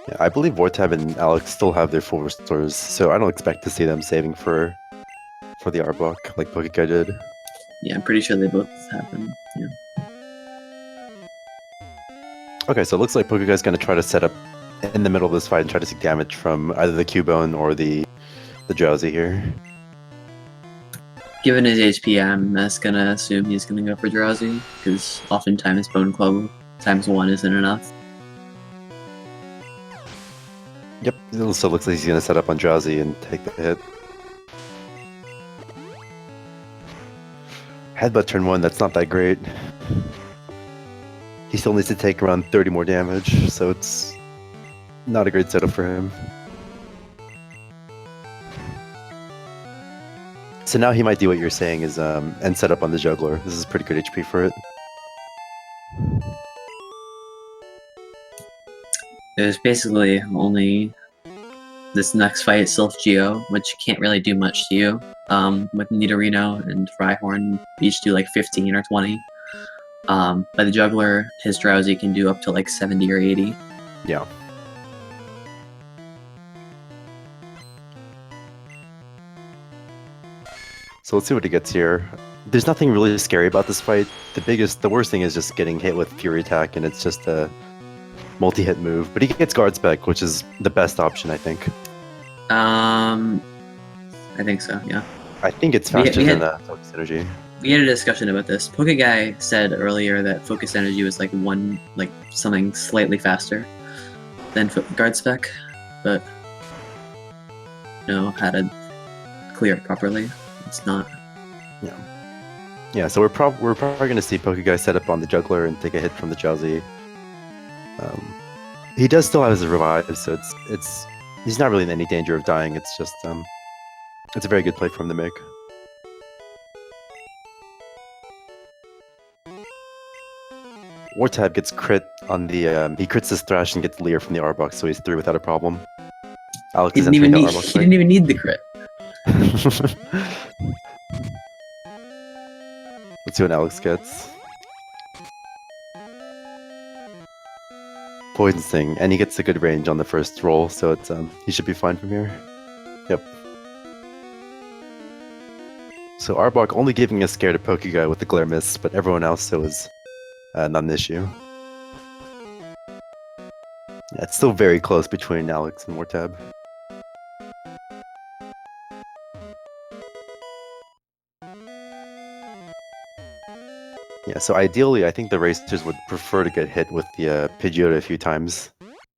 Yeah, I believe Wartab and Alex still have their full restores, so I don't expect to see them saving for the Arbok like Pokeguy did. Yeah, I'm pretty sure they both have them. Yeah. Okay, so it looks like Pokeguy's going to try to set up in the middle of this fight and try to take damage from either the Cubone or the Drowsy here. Given his HP, I'm just gonna assume he's gonna go for Drowsy, because oftentimes Bone Club ×1 isn't enough. Yep, it also looks like he's going to set up on Drowsy and take the hit. Headbutt turn 1, that's not that great. He still needs to take around 30 more damage, so it's not a great setup for him. So now he might do what you're saying is and set up on the Juggler. This is pretty good HP for it. There's basically only this next fight, Sylph Geo, which can't really do much to you. With Nidorino and Rhyhorn each do like 15 or 20. By the Juggler, his Drowsy can do up to like 70 or 80. Yeah. So let's see what he gets here. There's nothing really scary about this fight. The worst thing is just getting hit with Fury Attack, and it's just a multi-hit move. But he gets Guard Spec, which is the best option, I think. I think so, yeah. I think it's faster than Focus Energy. We had a discussion about this. Pokeguy said earlier that Focus Energy was like something slightly faster than Guard Spec, but no, how to clear it properly. It's not. Yeah. Yeah, so we're probably going to see Pokeguy set up on the Juggler and take a hit from the Drowsy. He does still have his revive, so he's not really in any danger of dying. It's just it's a very good play from the make. Wartab gets crit on the he crits his Thrash and gets Leer from the Arbok, so he's 3 without a problem. Alex He didn't even need the crit. Let's see what Alex gets. Poison Sting, and he gets a good range on the first roll, so it's he should be fine from here. Yep. So Arbok only giving a scare to Pokeguy with the Glare Miss, but everyone else so is not an issue. Yeah, it's still very close between Alex and Wartab. Yeah, so ideally, I think the racers would prefer to get hit with the Pidgeotto a few times,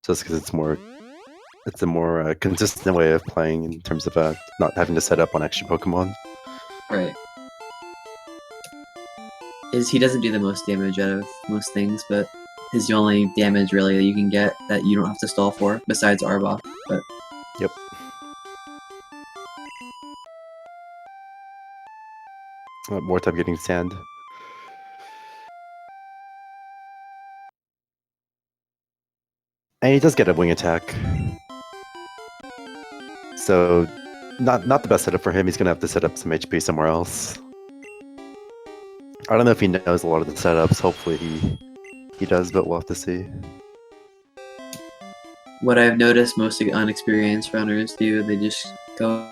just because it's a more consistent way of playing in terms of not having to set up on extra Pokemon. Right. He doesn't do the most damage out of most things, but is the only damage really that you can get that you don't have to stall for, besides Arbok. But yep. Wartab getting sand. And he does get a wing attack. So, not the best setup for him. He's gonna have to set up some HP somewhere else. I don't know if he knows a lot of the setups. Hopefully he does, but we'll have to see. What I've noticed most unexperienced runners do, they just go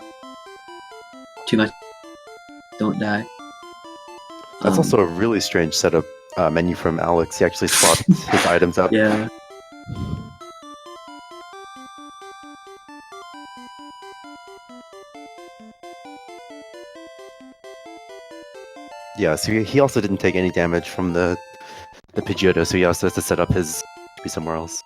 too much, don't die. That's also a really strange setup menu from Alex. He actually swapped his items up. Yeah. Yeah, so he also didn't take any damage from the Pidgeotto, so he also has to set up his be somewhere else.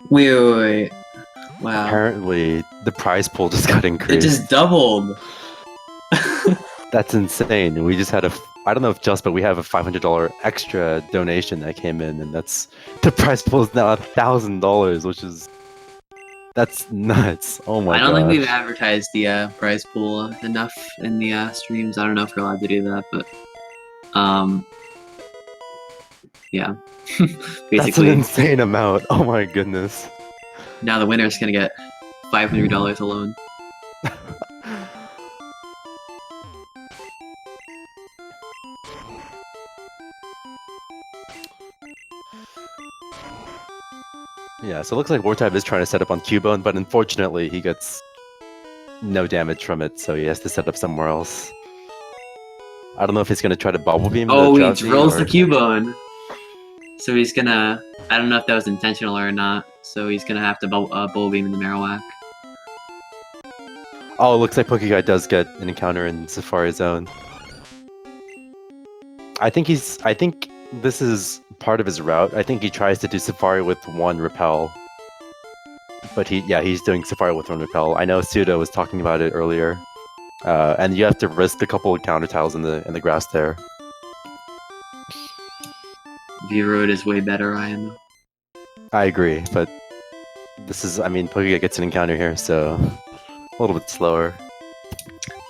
Wait. Wow. Apparently, the prize pool just got It increased. just doubled. That's insane. We just had I don't know if just, but we have a $500 extra donation that came in, and the prize pool is now $1,000, which is that's nuts. Oh my god. I don't think we've advertised the prize pool enough in the streams. I don't know if we're allowed to do that, but yeah. Basically, that's an insane amount. Oh my goodness. Now the winner's gonna get $500 alone. Yeah, so it looks like wartab is trying to set up on Cubone, but unfortunately he gets no damage from it, so he has to set up somewhere else. I don't know if he's going to try to Bubble Beam. Oh, he rolls the Cubone. So he's gonna... I don't know if that was intentional or not, so he's gonna have to Bubble Beam in the Marowak. Oh, it looks like Pokeguy does get an encounter in Safari Zone. I think this is part of his route. I think he tries to do Safari with one Repel. But he's doing Safari with one Repel. I know Pseudo was talking about it earlier. And you have to risk a couple of counter tiles in the grass there. V-Road is way better, Ryan. I agree, but this is, Pokeguy gets an encounter here, so a little bit slower.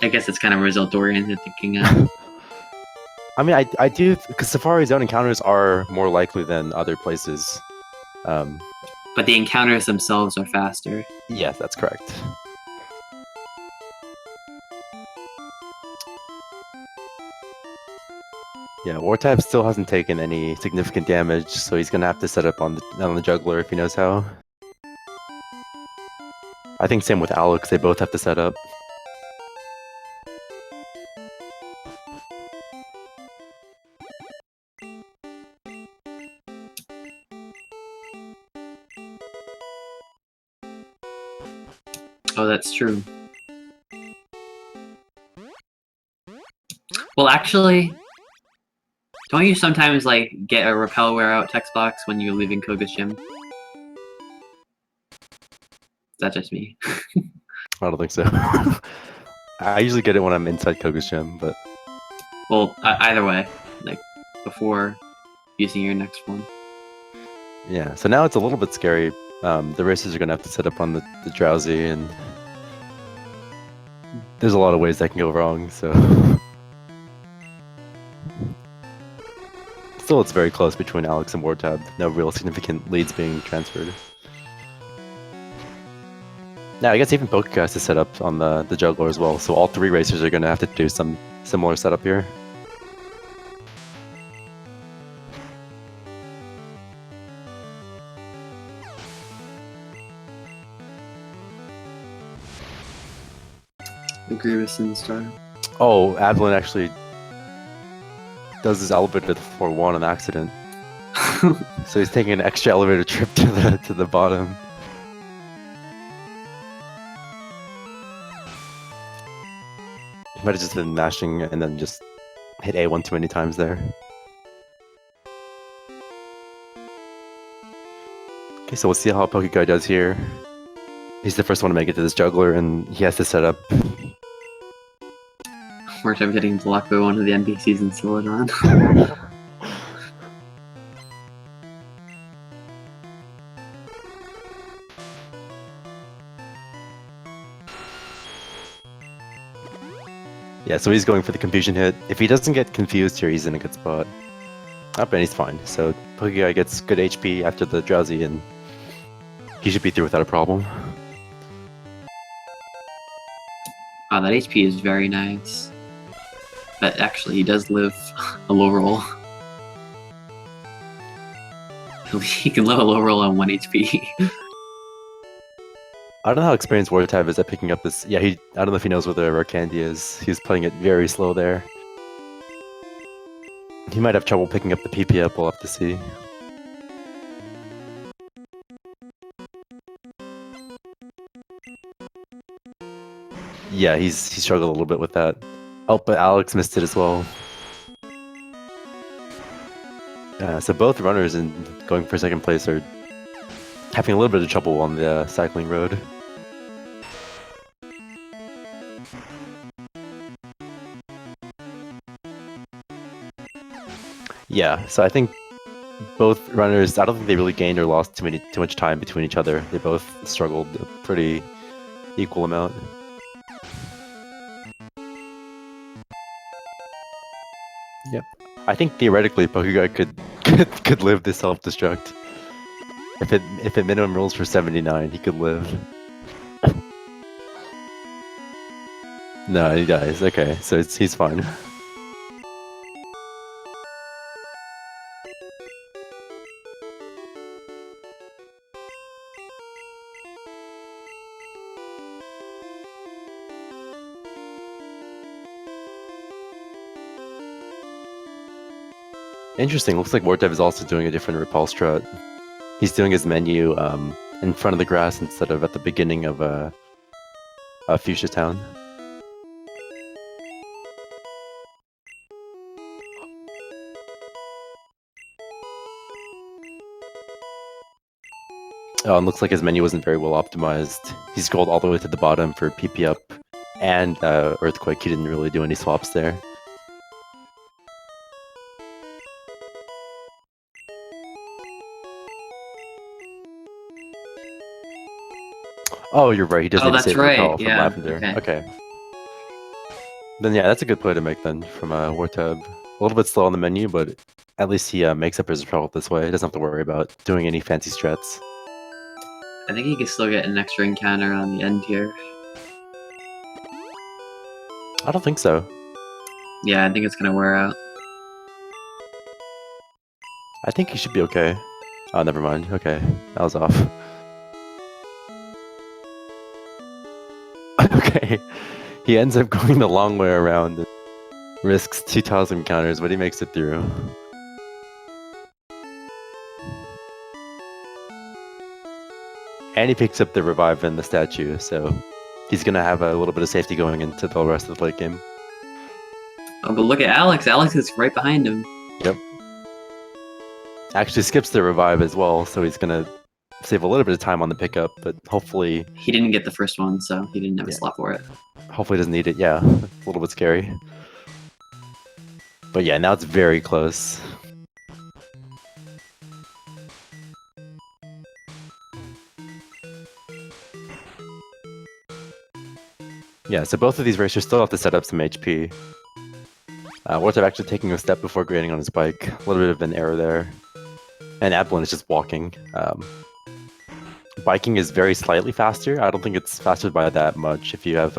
I guess it's kind of result-oriented thinking. I do, because Safari Zone encounters are more likely than other places. But the encounters themselves are faster. Yes, that's correct. Yeah, wartab still hasn't taken any significant damage, so he's gonna have to set up on the juggler if he knows how. I think same with Alex, they both have to set up. Oh, that's true. Well, actually, don't you sometimes, like, get a Repel Wear Out text box when you're leaving Koga's gym? Is that just me? I don't think so. I usually get it when I'm inside Koga's gym, but... Well, either way, like, before using your next one. Yeah, so now it's a little bit scary. The racers are going to have to set up on the Drowsy, and there's a lot of ways that can go wrong, so... Still, it's very close between Alex and wartab. No real significant leads being transferred. Now, I guess even Pokeguy has to set up on the juggler as well, so all three racers are going to have to do some similar setup here. Agree with Sinstar. Oh, Abdalain actually does his elevator for one on accident. So he's taking an extra elevator trip to the bottom. He might have just been mashing and then just hit A1 too many times there. Okay, so we'll see how Pokeguy does here. He's the first one to make it to this juggler, and he has to set up. Worst time getting blocked by one of the NPCs in Celadon. Yeah, so he's going for the confusion hit. If he doesn't get confused here, he's in a good spot. Up and he's fine. So Pokeguy gets good HP after the Drowsy, and he should be through without a problem. Wow, that HP is very nice. But actually, he does live a low roll. He can live a low roll on 1 HP. I don't know how experienced wartab is at picking up this. Yeah, I don't know if he knows where the rare candy is. He's playing it very slow there. He might have trouble picking up the PP up, we'll have to see. Yeah, he struggled a little bit with that. Oh, but Alex missed it as well. So both runners in going for second place are having a little bit of trouble on the cycling road. Yeah, so I think both runners, I don't think they really gained or lost too much time between each other. They both struggled a pretty equal amount. Yep. I think theoretically pokeguy could live this self-destruct. If it minimum rolls for 79, he could live. No, he dies. Okay, so he's fine. Interesting. Looks like wartab is also doing a different repulse strat. He's doing his menu in front of the grass instead of at the beginning of Fuchsia Town. Oh, and looks like his menu wasn't very well optimized. He scrolled all the way to the bottom for PP up and Earthquake. He didn't really do any swaps there. Oh, you're right. He doesn't even save repel from Lavender. Okay. Then yeah, that's a good play to make then from wartab. A little bit slow on the menu, but at least he makes up his repel this way. He doesn't have to worry about doing any fancy strats. I think he can still get an extra encounter on the end here. I don't think so. Yeah, I think it's gonna wear out. I think he should be okay. Oh, never mind. Okay, that was off. Okay, he ends up going the long way around and risks 2,000 encounters, but he makes it through. And he picks up the revive and the statue, so he's gonna have a little bit of safety going into the rest of the late game. Oh, but look at Alex. Alex is right behind him. Yep. Actually skips the revive as well, so he's gonna save a little bit of time on the pickup, but hopefully... He didn't get the first one, so he didn't have a slot for it. Hopefully he doesn't need it, yeah. A little bit scary. But yeah, now it's very close. Yeah, so both of these racers still have to set up some HP. wartab actually taking a step before grading on his bike. A little bit of an error there. And Abdalain is just walking. Biking is very slightly faster. I don't think it's faster by that much if you have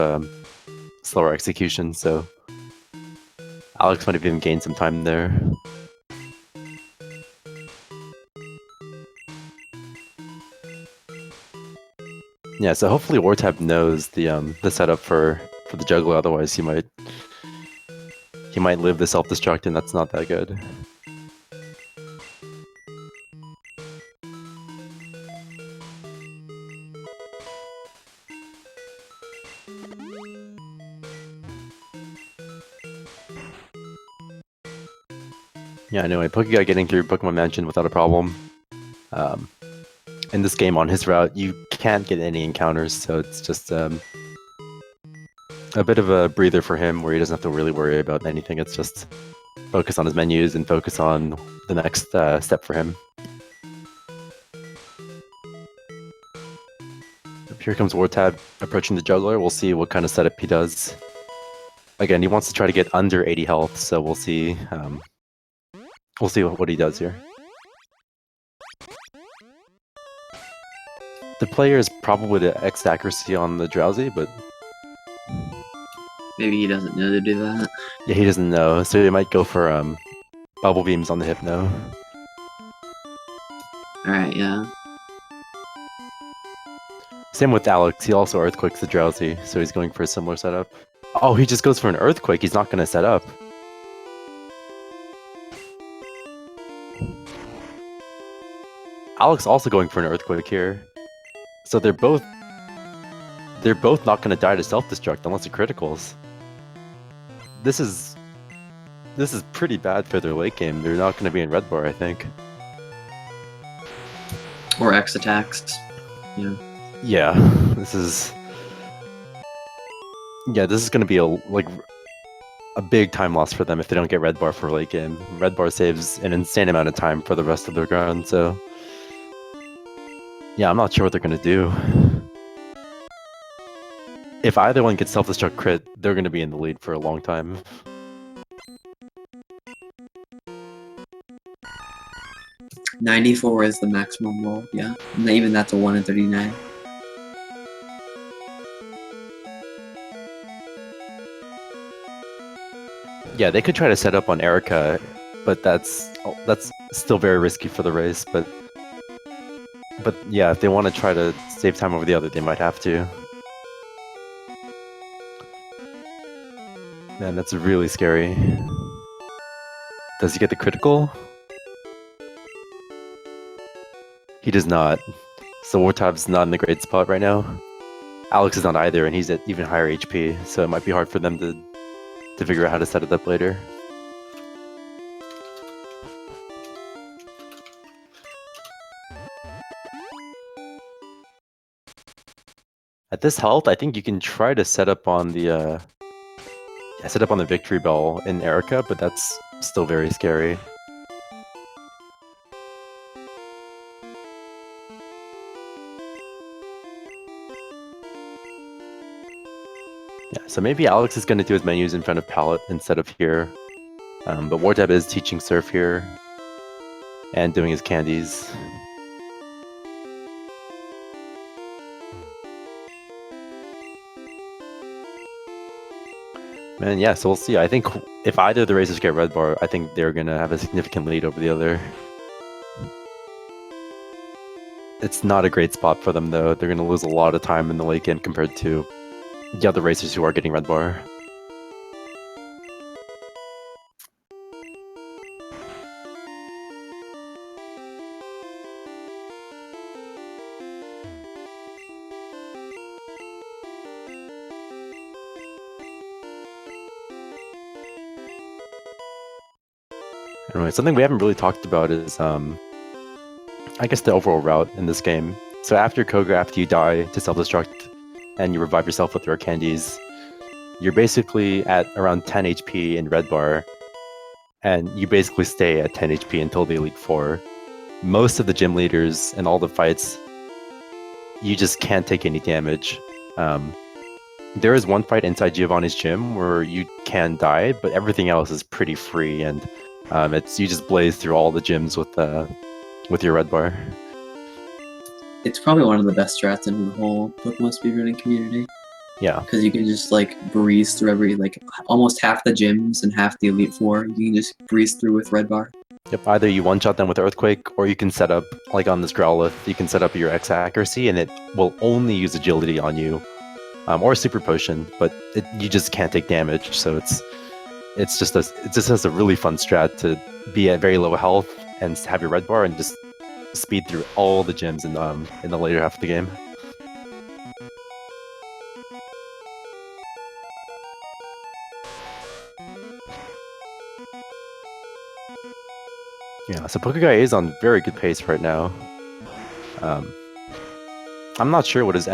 slower execution, so Alex might have even gained some time there. Yeah, so hopefully wartab knows the setup for the juggler, otherwise he might live the self-destruct and that's not that good. Yeah, anyway, Pokeguy getting through Pokemon Mansion without a problem. In this game, on his route, you can't get any encounters, so it's just a bit of a breather for him, where he doesn't have to really worry about anything. It's just focus on his menus and focus on the next step for him. Here comes wartab approaching the juggler. We'll see what kind of setup he does. Again, he wants to try to get under 80 health, so we'll see. We'll see what he does here. The player is probably the X accuracy on the Drowsy, but Maybe he doesn't know to do that. Yeah, he doesn't know, so he might go for bubble beams on the Hypno. Alright, yeah. Same with Alex, he also Earthquakes the Drowsy, so he's going for a similar setup. Oh, he just goes for an Earthquake, he's not going to set up. Alex also going for an Earthquake here. So they're both not going to die to self-destruct unless it criticals. This is pretty bad for their late game. They're not going to be in red bar, I think. Or X attacks. Yeah. Yeah, this is going to be a big time loss for them if they don't get red bar for late game. Red bar saves an insane amount of time for the rest of their run, so yeah, I'm not sure what they're going to do. If either one gets self-destruct crit, they're going to be in the lead for a long time. $94 is the maximum roll, yeah. And even that's a 1 in 39. Yeah, they could try to set up on Erica, but that's still very risky for the race. But yeah, if they want to try to save time over the other, they might have to. Man, that's really scary. Does he get the critical? He does not. So wartab's not in the great spot right now. Alex is not either, and he's at even higher HP, so it might be hard for them to figure out how to set it up later. At this health, I think you can try to set up on the victory bell in Erica, but that's still very scary. Yeah, so maybe Alex is going to do his menus in front of Palette instead of here. But wartab is teaching Surf here and doing his candies. Man, yeah, so we'll see. I think if either of the racers get red bar, I think they're going to have a significant lead over the other. It's not a great spot for them, though. They're going to lose a lot of time in the late game compared to the other racers who are getting red bar. Anyway, something we haven't really talked about is, I guess the overall route in this game. So after Koga, after you die to self-destruct and you revive yourself with rare candies, you're basically at around 10 HP in red bar, and you basically stay at 10 HP until the Elite Four. Most of the gym leaders and all the fights, you just can't take any damage. There is one fight inside Giovanni's gym where you can die, but everything else is pretty free, and you just blaze through all the gyms with your red bar. It's probably one of the best strats in the whole Pokemon speedrunning community. Yeah. Because you can just breeze through almost half the gyms and half the Elite Four. You can just breeze through with red bar. Yep, either you one-shot them with Earthquake, or you can set up, like on this Growlithe, you can set up your X accuracy, and it will only use Agility on you, or Super Potion, but you just can't take damage, so it just has a really fun strat to be at very low health and have your red bar and just speed through all the gyms in the later half of the game. Yeah, so Pokeguy is on very good pace right now. I'm not sure what his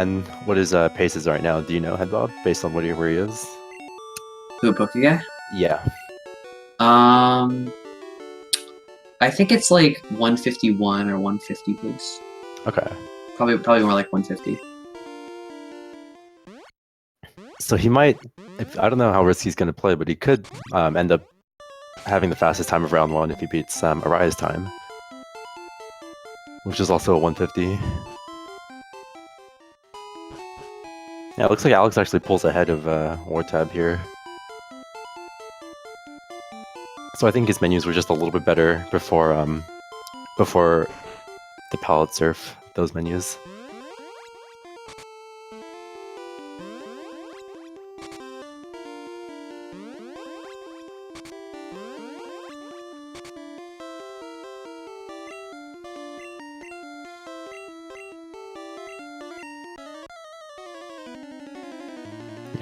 pace is right now. Do you know, Headbob, based on where he is? Who, Pokeguy? Yeah. I think it's 151 or 150 pace. Okay. Probably more like 150. So he might, I don't know how risky he's going to play, but he could end up having the fastest time of round 1 if he beats Araya's time, which is also a 150. Yeah, it looks like Alex actually pulls ahead of wartab here. So I think his menus were just a little bit better before the palette surf, those menus.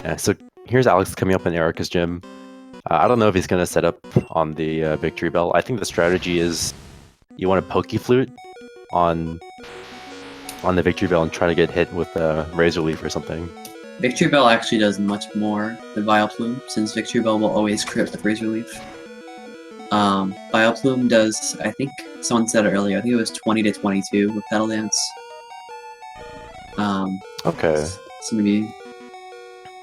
Yeah, so here's Alex coming up in Erica's gym. I don't know if he's going to set up on the Victory Bell. I think the strategy is you want to Poke Flute on the Victory Bell and try to get hit with a Razor Leaf or something. Victory Bell actually does much more than Vileplume, since Victory Bell will always crit with Razor Leaf. Vileplume does, I think someone said it earlier, I think it was 20 to 22 with Petal Dance. Okay. So maybe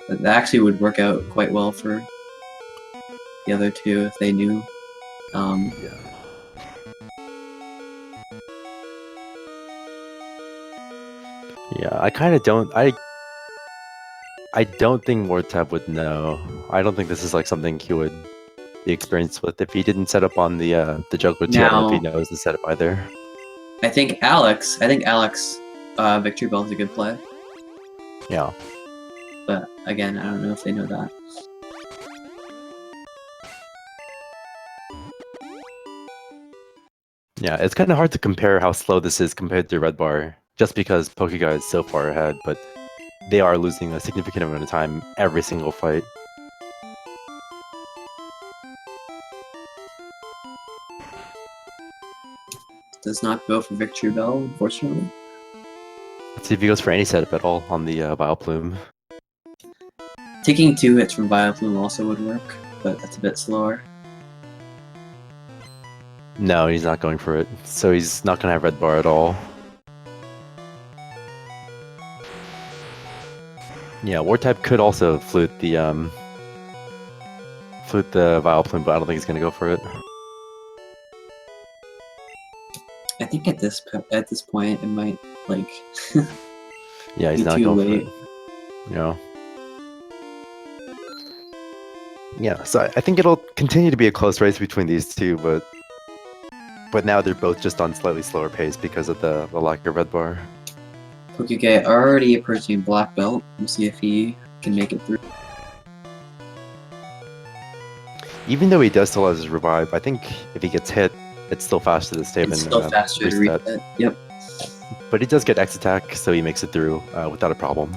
that actually would work out quite well for the other two if they knew. Yeah. Yeah, I kind of don't. I don't think wartab would know. I don't think this is like something he would be experienced with. If he didn't set up on the juggler too, I don't know if he knows the setup either. I think Alex, Victory Bell is a good play. Yeah. But again, I don't know if they know that. Yeah, it's kind of hard to compare how slow this is compared to Red Bar, just because Pokeguy is so far ahead, but they are losing a significant amount of time every single fight. Does not go for Victory Bell, unfortunately. Let's see if he goes for any setup at all on the Vileplume. Taking 2 hits from Vileplume also would work, but that's a bit slower. No, he's not going for it, so he's not going to have Red Bar at all. Yeah, wartab could also flute the Vileplume, but I don't think he's going to go for it. I think at this point it might like yeah, he's be not too going late. for it. Yeah. Yeah, so I think it'll continue to be a close race between these two, but now they're both just on slightly slower pace because of the lack of Red Bar. Pokeguy already approaching Black Belt. We'll see if he can make it through. Even though he does still have his revive, I think if he gets hit, it's still faster to save It's and still faster to reset. reset. Yep. But he does get X attack, so he makes it through without a problem.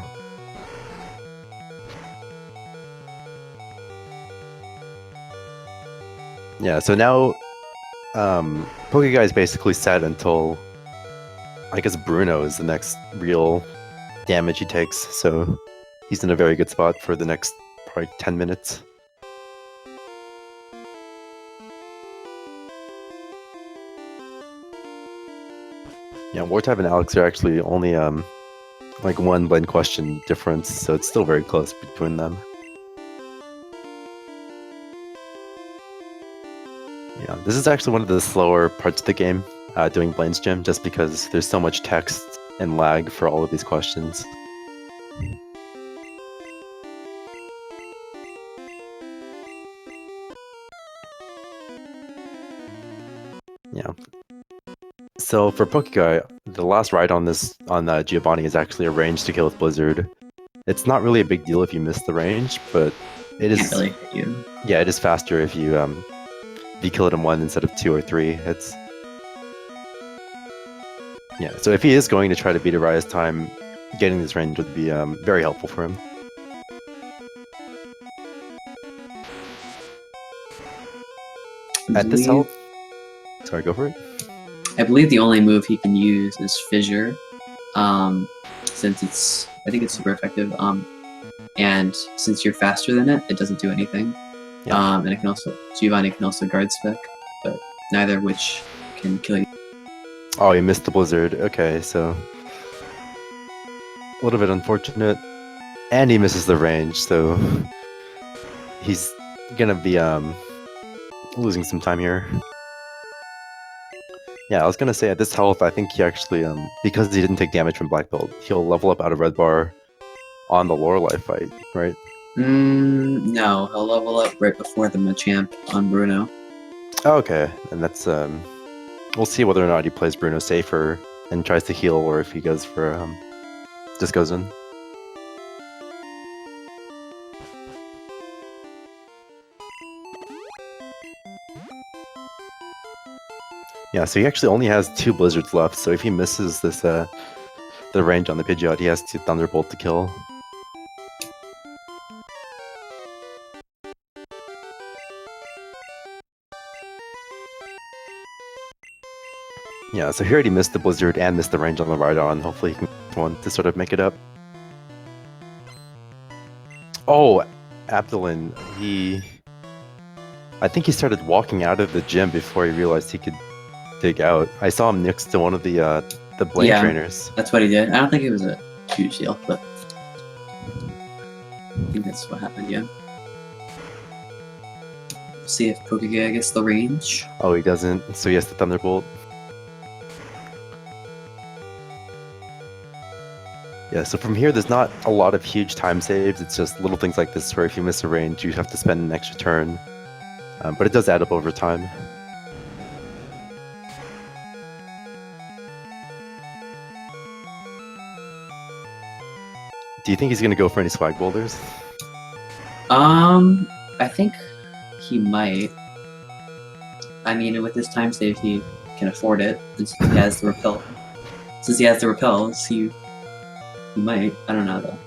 Yeah, so now Pokeguy is basically set until I guess Bruno is the next real damage he takes, so he's in a very good spot for the next probably 10 minutes. Yeah, wartab and Alex are actually only like one blend question difference, so it's still very close between them. Yeah, this is actually one of the slower parts of the game, doing Blaine's Gym, just because there's so much text and lag for all of these questions. Yeah. So for Pokeguy, the last ride on Giovanni is actually a range to kill with Blizzard. It's not really a big deal if you miss the range, but it is. Can't really hit you. Yeah, it is faster if you kill it in 1 instead of 2 or 3 hits. Yeah, so if he is going to try to beat Araya's time, getting this range would be very helpful for him. At this health... Sorry, go for it. I believe the only move he can use is Fissure, since I think it's super effective, and since you're faster than it, it doesn't do anything. Yeah. And it can also, Giovanni can also guard spec, but neither of which can kill you. Oh, you missed the Blizzard. Okay, so a little bit unfortunate. And he misses the range, so he's gonna be losing some time here. Yeah, I was gonna say at this health, I think he actually, because he didn't take damage from Black Belt, he'll level up out of Red Bar on the Lorelei fight, right? No, he'll level up right before the Machamp on Bruno. Oh, okay, and that's we'll see whether or not he plays Bruno safer and tries to heal, or if he goes for just goes in. Yeah, so he actually only has 2 blizzards left, so if he misses this the range on the Pidgeot, he has to Thunderbolt to kill. Yeah, so he already missed the blizzard and missed the range on the Rhydon. Hopefully he can get one to sort of make it up. Oh, Abdalain, I think he started walking out of the gym before he realized he could dig out. I saw him next to one of the Blaine trainers. That's what he did. I don't think it was a huge deal, but I think that's what happened, yeah. See if Pokeguy gets the range. Oh, he doesn't, so he has to Thunderbolt. Yeah, so from here, there's not a lot of huge time saves. It's just little things like this where if you miss a range, you have to spend an extra turn. But it does add up over time. Do you think he's going to go for any swag boulders? I think he might. I mean, with his time save, he can afford it. Since he has the repel. Since he has the repels, he might. I don't know though.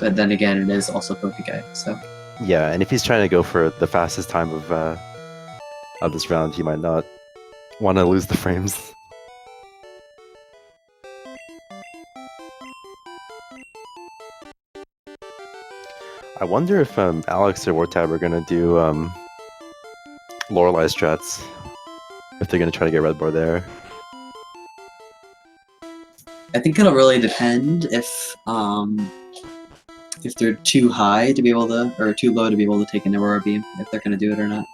But then again, it is also Pokeguy, so. Yeah, and if he's trying to go for the fastest time of this round, he might not want to lose the frames. I wonder if Alex or wartab are gonna do Lorelei strats. If they're gonna try to get red bar there. I think it'll really depend if they're too high to be able to, or too low to be able to take an Aurora Beam, if they're gonna do it or not.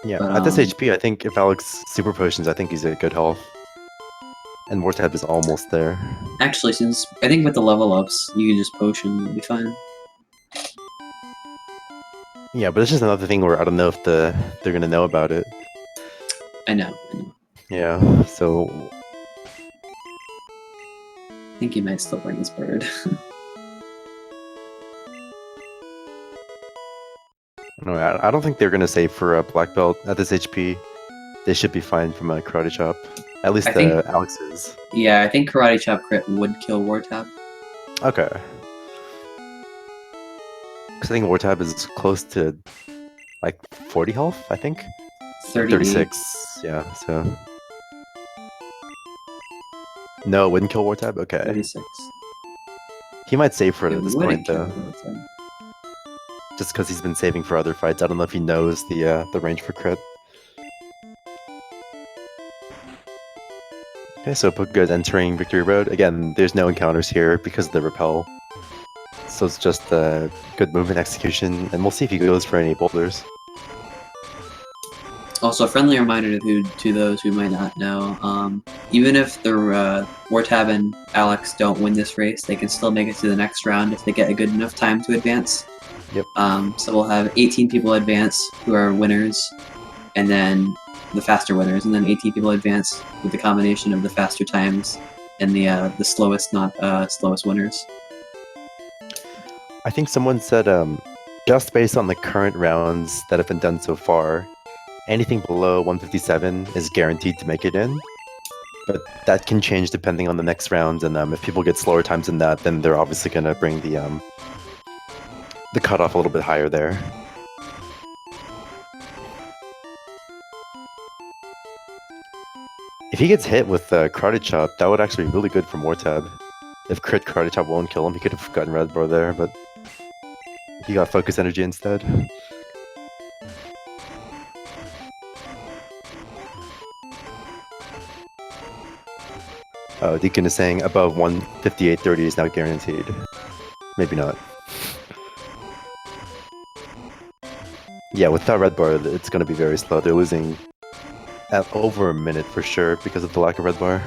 Yeah, But, at this HP, I think if Alex super potions, I think he's at good health. And wartab is almost there. Actually, since I think with the level ups, you can just potion, it'll be fine. Yeah, but it's just another thing where I don't know if they're gonna know about it. I know. Yeah, so I think he might still bring his bird. no, I don't think they're gonna save for a black belt at this HP. They should be fine from a karate chop. At least Alex is. Yeah, I think Karate Chop crit would kill wartab. Okay. Because I think wartab is close to like 40 health, I think. 36. Yeah, so. No, it wouldn't kill wartab? Okay. 36. He might save for it It at this wouldn't point, though. kill wartab. Just because he's been saving for other fights. I don't know if he knows the range for crit. Okay, so Pokeguy's entering Victory Road. Again, there's no encounters here because of the repel. So it's just good movement execution, and we'll see if he goes for any boulders. Also, a friendly reminder to those who might not know, even if the wartab and Alex don't win this race, they can still make it to the next round if they get a good enough time to advance. Yep. So we'll have 18 people advance who are winners, and then the faster winners, and then 18 people advance with the combination of the faster times and the slowest, not slowest winners. I think someone said, just based on the current rounds that have been done so far, anything below 157 is guaranteed to make it in. But that can change depending on the next round, and if people get slower times than that, then they're obviously going to bring the cutoff a little bit higher there. If he gets hit with Karate Chop, that would actually be really good for wartab. If crit Karate Chop won't kill him, he could have gotten red bar there, but he got focus energy instead. Oh, Deacon is saying above 158.30 is now guaranteed. Maybe not. Yeah, without red bar, it's going to be very slow. They're losing at over a minute for sure because of the lack of red bar.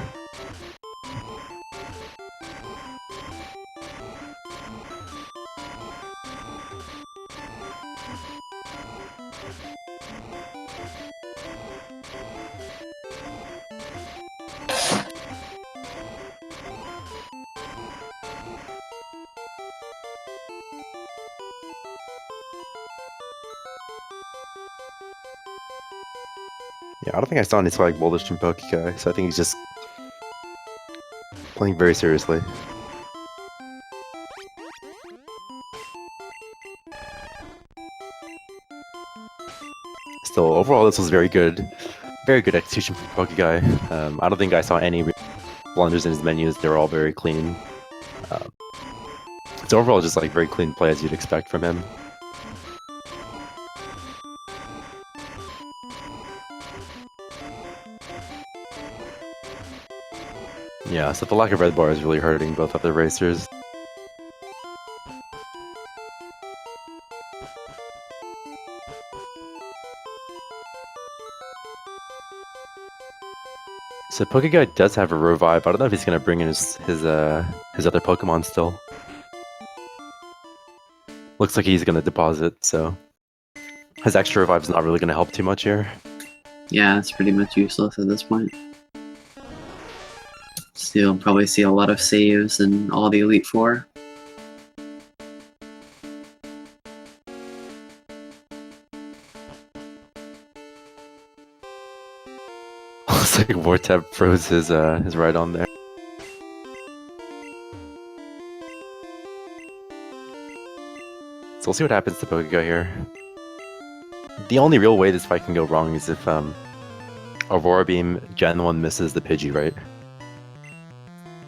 Yeah, I don't think I saw any swag boulders from Pokeguy, so I think he's just playing very seriously. Still, overall, this was very good. Very good execution from Pokeguy. I don't think I saw any blunders in his menus. They were all very clean. It's overall just like very clean play as you'd expect from him. Yeah, so the lack of red bar is really hurting both other racers. So Pokeguy does have a revive. I don't know if he's gonna bring in his other Pokemon still. Looks like he's gonna deposit, so his extra revive's not really gonna help too much here. Yeah, it's pretty much useless at this point. So you'll probably see a lot of saves in all the Elite Four. Looks like wartab froze his right on there. So we'll see what happens to Pokeguy here. The only real way this fight can go wrong is if Aurora Beam Gen 1 misses the Pidgey, right?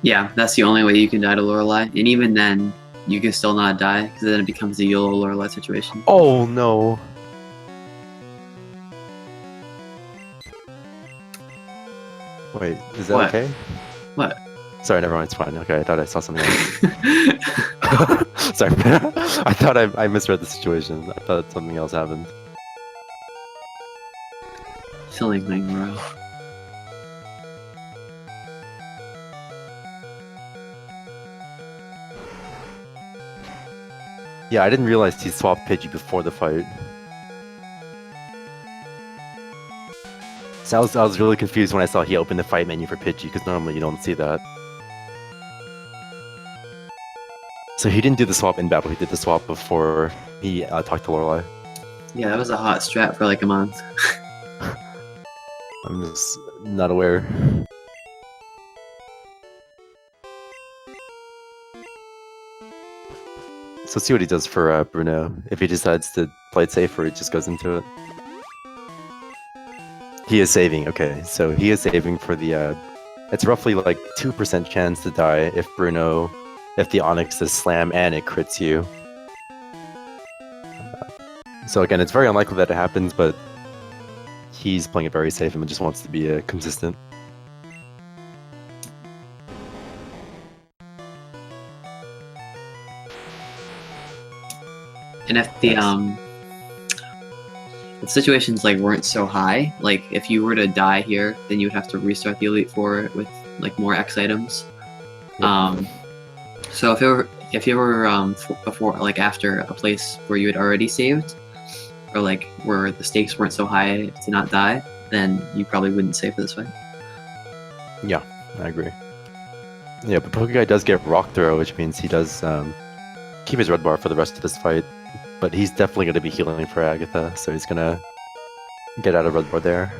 Yeah, that's the only way you can die to Lorelei, and even then, you can still not die, because then it becomes a YOLO Lorelei situation. Oh no! Wait, is that What? okay? What? Sorry, never mind, it's fine. Okay, I thought I saw something else. Sorry, I thought I misread the situation. I thought something else happened. Silly thing, bro. Yeah, I didn't realize he swapped Pidgey before the fight. So I was really confused when I saw he opened the fight menu for Pidgey, because normally you don't see that. So he didn't do the swap in battle, he did the swap before he talked to Lorelei. Yeah, that was a hot strat for like a month. I'm just not aware. So let's see what he does for Bruno. If he decides to play it safe or he just goes into it. He is saving, okay. So he is saving for the... it's roughly like 2% chance to die if the Onyx does slam and it crits you. So again, it's very unlikely that it happens, but he's playing it very safe and just wants to be consistent. And if the if situations like weren't so high, like if you were to die here, then you would have to restart the Elite Four with like more X items. Yep. So if you were before, like after a place where you had already saved, or like where the stakes weren't so high to not die, then you probably wouldn't save for this fight. Yeah, I agree. Yeah, but Pokeguy does get Rock Throw, which means he does keep his red bar for the rest of this fight. But he's definitely going to be healing for Agatha, so he's going to get out of red bar there.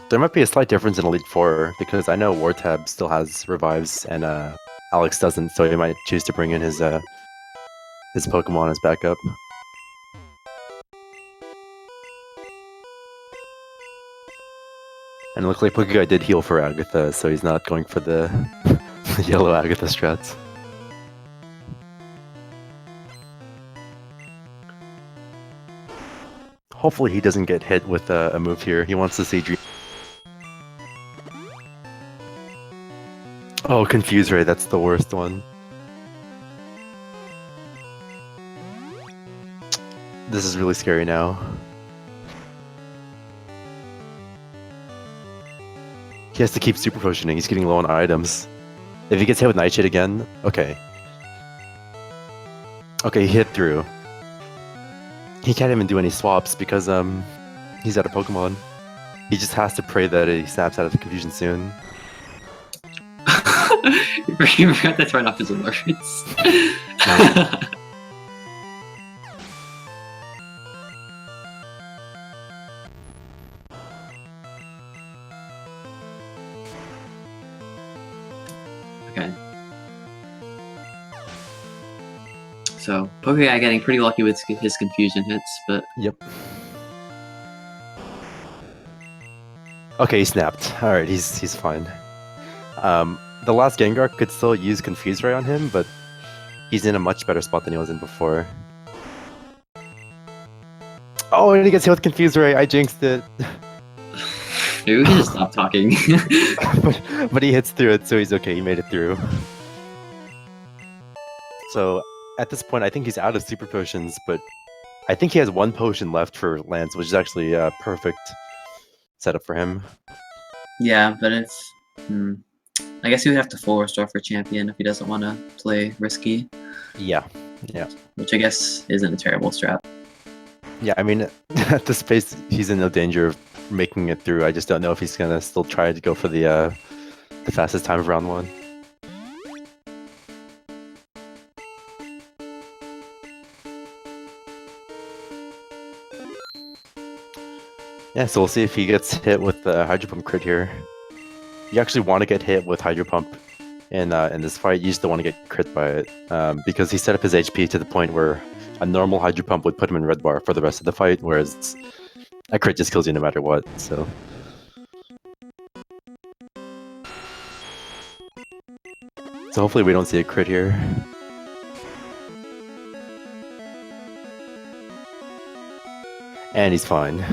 There might be a slight difference in Elite Four, because I know Wartab still has revives and Alex doesn't, so he might choose to bring in his Pokemon as backup. And it looks like Pokeguy did heal for Agatha, so he's not going for the yellow Agatha strats. Hopefully he doesn't get hit with a move here. He wants to see Dream. Oh, Confuse Ray, that's the worst one. This is really scary now. He has to keep super potioning. He's getting low on items. If he gets hit with Nightshade again, okay. Okay, he hit through. He can't even do any swaps because He's out of Pokemon. He just has to pray that he snaps out of the confusion soon. You forgot to turn off his alerts. Okay. So, Pokeguy getting pretty lucky with his confusion hits, but... Yep. Okay, he snapped. Alright, he's fine. The last Gengar could still use Confuse Ray on him, but he's in a much better spot than he was in before. Oh, and he gets hit with Confuse Ray. I jinxed it. Maybe we can just stop talking. but he hits through it, so he's okay. He made it through. So at this point, I think he's out of Super Potions, but I think he has one potion left for Lance, which is actually a perfect setup for him. Yeah, but it's... I guess he would have to full restore for champion if he doesn't want to play risky. Yeah. Which I guess isn't a terrible strat. Yeah, I mean, at this pace, he's in no danger of making it through. I just don't know if he's gonna still try to go for the fastest time of round 1. Yeah, so we'll see if he gets hit with the Hydro Pump crit here. You actually want to get hit with Hydro Pump in this fight. You just don't want to get crit by it, because he set up his HP to the point where a normal Hydro Pump would put him in red bar for the rest of the fight, whereas a crit just kills you no matter what, so... So hopefully we don't see a crit here. And he's fine.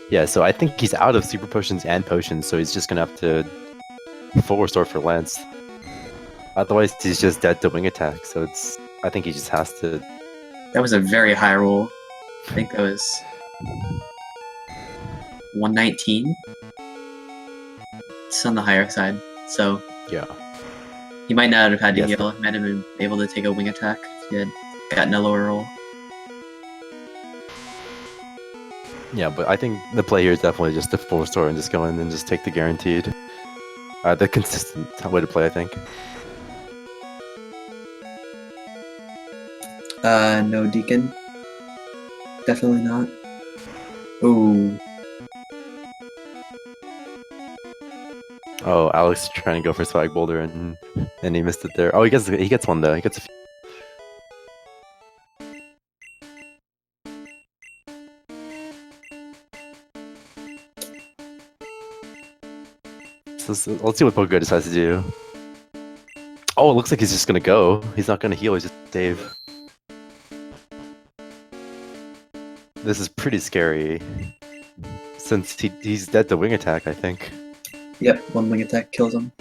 Yeah, so I think he's out of Super Potions and Potions, so he's just gonna have to full restore for Lance. Otherwise, he's just dead to Wing Attack, so I think he just has to... That was a very high roll. I think that was... 119? It's on the higher side, so... Yeah. He might not have had to Yes. heal. He might have been able to take a Wing Attack if he had gotten a lower roll. Yeah, but I think the play here is definitely just to full restore and just go in and just take the guaranteed. The consistent way to play, I think. No Deacon. Definitely not. Ooh. Oh, Alex trying to go for Swag Boulder and he missed it there. Oh, he gets one though. He gets a few. So let's see what Pokeguy decides to do. Oh, it looks like he's just gonna go. He's not gonna heal, he's just save. This is pretty scary. Since he's dead to Wing Attack, I think. Yep, one Wing Attack kills him.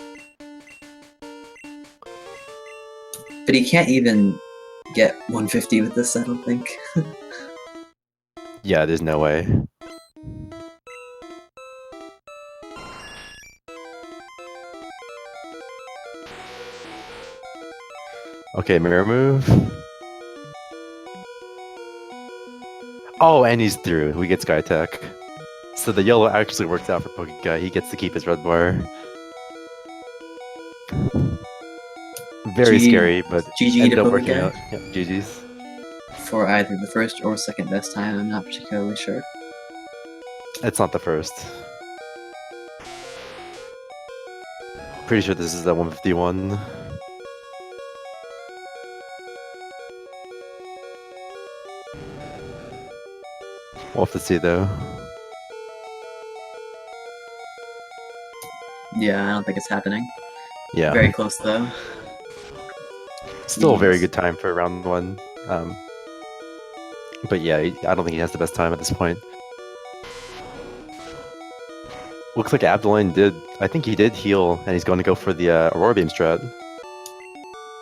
But he can't even get 150 with this, I don't think. Yeah, there's no way. Okay, mirror move. Oh, and he's through. We get Sky Attack. So the yellow actually works out for Pokeguy. He gets to keep his red bar. Very scary, but GG ended to up working Pokeguy. out. Yep, GG's. For either the first or second best time, I'm not particularly sure. It's not the first. Pretty sure this is the 151. We'll have to see though. Yeah, I don't think it's happening. Yeah. Very close though. Still a very Yes. good time for round 1. But yeah, I don't think he has the best time at this point. Looks like Abdalain I think he did heal, and he's going to go for the Aurora Beam strat.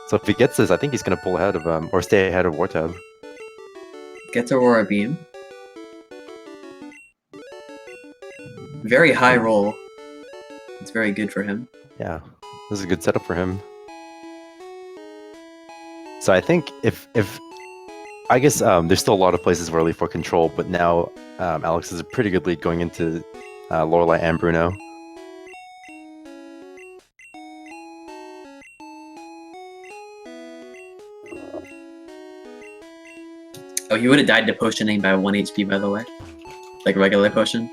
So if he gets this, I think he's going to pull ahead of, or stay ahead of wartab. Gets Aurora Beam. Very high roll. It's very good for him. Yeah, this is a good setup for him. So I think if I guess there's still a lot of places where for control, but now Alex is a pretty good lead going into Lorelai and Bruno. Oh, he would have died to potioning by 1 HP, by the way. Like regular potion.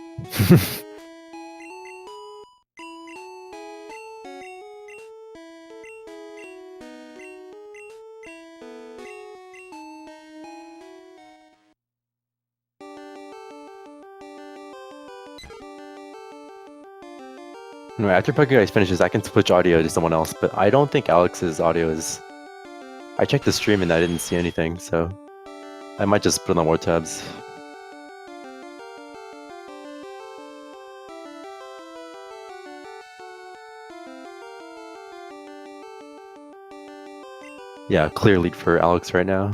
Anyway, after Pokeguy finishes, I can switch audio to someone else, but I don't think Alex's audio is... I checked the stream and I didn't see anything, so... I might just put it on wartabs. Yeah, clear lead for Alex right now.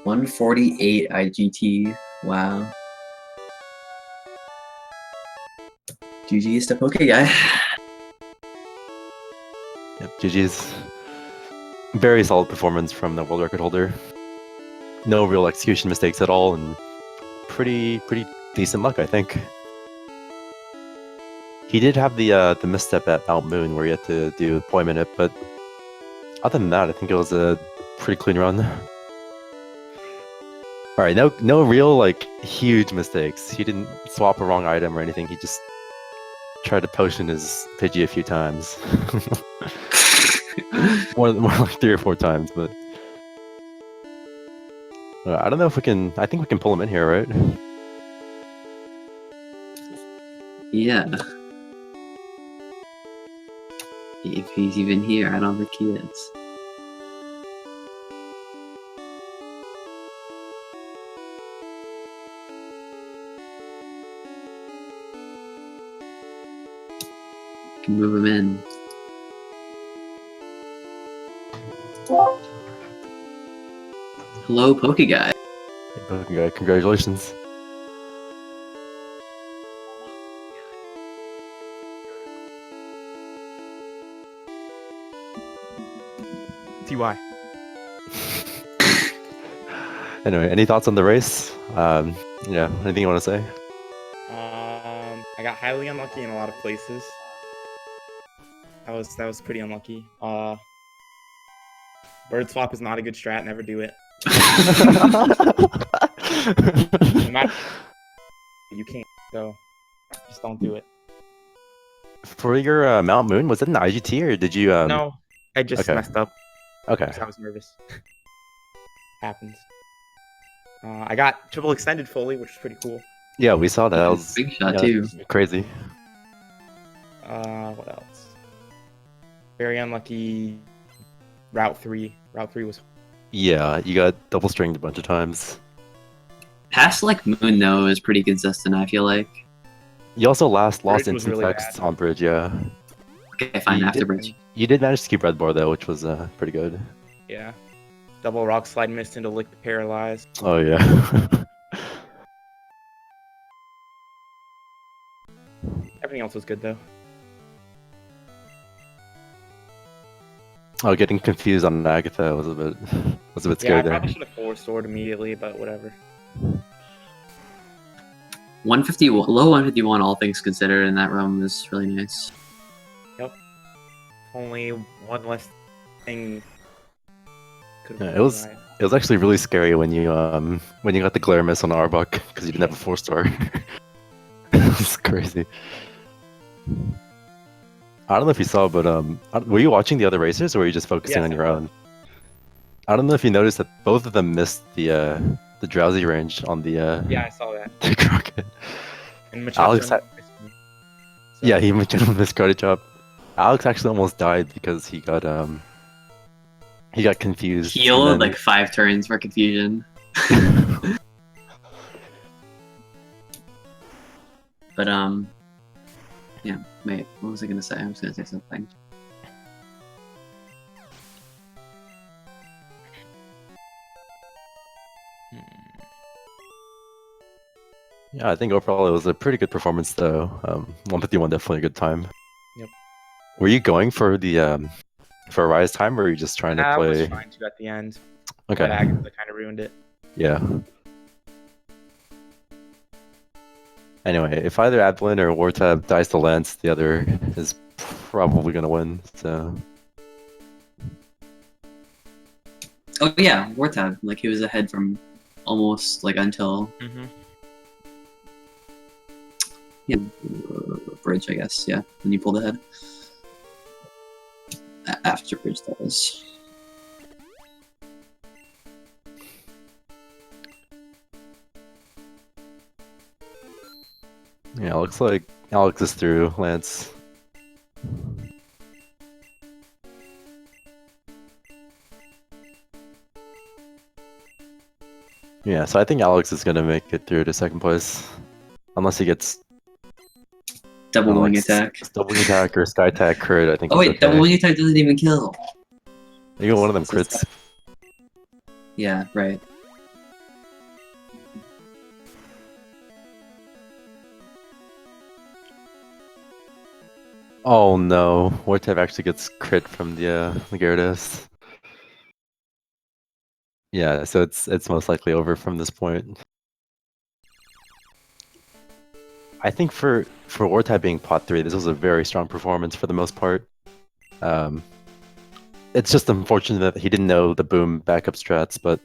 148 IGT. Wow. GG's to Pokeguy. Yep, GG's. Very solid performance from the world record holder. No real execution mistakes at all, and pretty decent luck, I think. He did have the misstep at Mount Moon where he had to do point minute, but other than that, I think it was a pretty clean run. All right, no real like huge mistakes. He didn't swap a wrong item or anything. He just tried to potion his Pidgey a few times. more like 3 or 4 times, but I don't know if we can. I think we can pull him in here, right? Yeah. If he's even here, I don't think he is. Can move him in. Hello, Pokeguy. Hey, Pokeguy, congratulations. TY. Anyway, any thoughts on the race? Yeah, anything you want to say? I got highly unlucky in a lot of places. That was pretty unlucky. Bird swap is not a good strat. Never do it. No matter, you can't. So just don't do it. For your Mount Moon, was it an IGT or did you? No, I just okay. messed up. Okay. I was nervous. Happens. I got triple extended fully, which is pretty cool. Yeah, we saw that. That was big shot too. Crazy. What else? Very unlucky. Route 3. Route 3 was. Yeah, you got double stringed a bunch of times. Past like Moon though is pretty consistent. I feel like. You also lost Bridge was instant really text bad. on bridge, yeah. Okay, fine. You After did- bridge. You did manage to keep red bar though, which was pretty good. Yeah. Double rock slide missed into lick paralyzed. Oh yeah. Everything else was good though. Oh, getting confused on Agatha was a bit Yeah, I scary there. probably should have forward stored immediately, but whatever. 150, low 151, all things considered, in that room was really nice. Only one less thing. Could've Yeah, been it was right. it was actually really scary when you got the glare miss on Arbok because you didn't have a 4-star. It was crazy. I don't know if you saw, but were you watching the other racers or were you just focusing Yes, on I your was. own? I don't know if you noticed that both of them missed the drowsy range on the Yeah, I saw that. the Crockett. And Alex Machado had- missed me. So, Yeah, he missed karate chop. Alex actually almost died because he got confused. Heal and then- like 5 turns for confusion. But yeah. Wait, what was I gonna say? I was gonna say something. Yeah, I think overall it was a pretty good performance though. 151 definitely a good time. Yep. Were you going for the for a rise time or were you just trying to I was play? trying to at the end. But Okay. Agatha kind of ruined it. Yeah. Anyway, if either Abdalain or wartab dies to Lance, the other is probably gonna win. So Oh yeah, wartab. Like he was ahead from almost like until bridge, I guess. Yeah, when you pulled ahead. After bridge, that was. yeah, looks like Alex is through Lance. Yeah, so I think Alex is gonna make it through to second place, unless he gets Double like, wing attack. double wing attack or sky attack crit. I think. Oh he's wait, okay. double wing attack doesn't even kill. You get one of them It's just- crits. Yeah, right. Oh no, wartab actually gets crit from the Gyarados. Yeah, so it's most likely over from this point. I think for wartab being pot 3, this was a very strong performance for the most part. It's just unfortunate that he didn't know the boom backup strats, but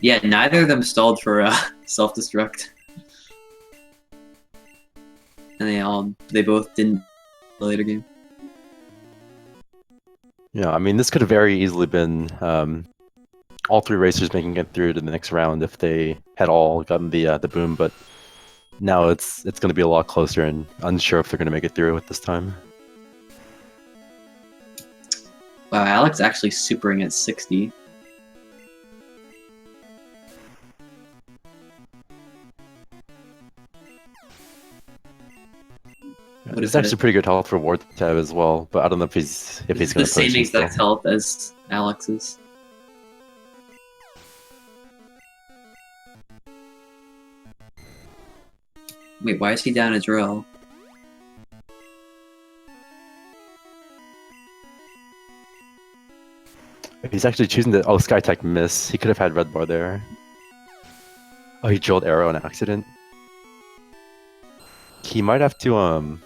Yeah, neither of them stalled for self-destruct. And they both didn't the later game. yeah, I mean this could have very easily been all 3 racers making it through to the next round if they had all gotten the boom, but now it's going to be a lot closer and unsure if they're going to make it through at this time. Wow, Alex actually supering at 60. It's actually pretty good health for wartab as well, but I don't know if he's It's going the to push. same exact himself. health as Alex's. Wait, why is he down a drill? He's actually choosing the Sky Tech miss. He could have had red bar there. Oh, he drilled arrow in accident. He might have to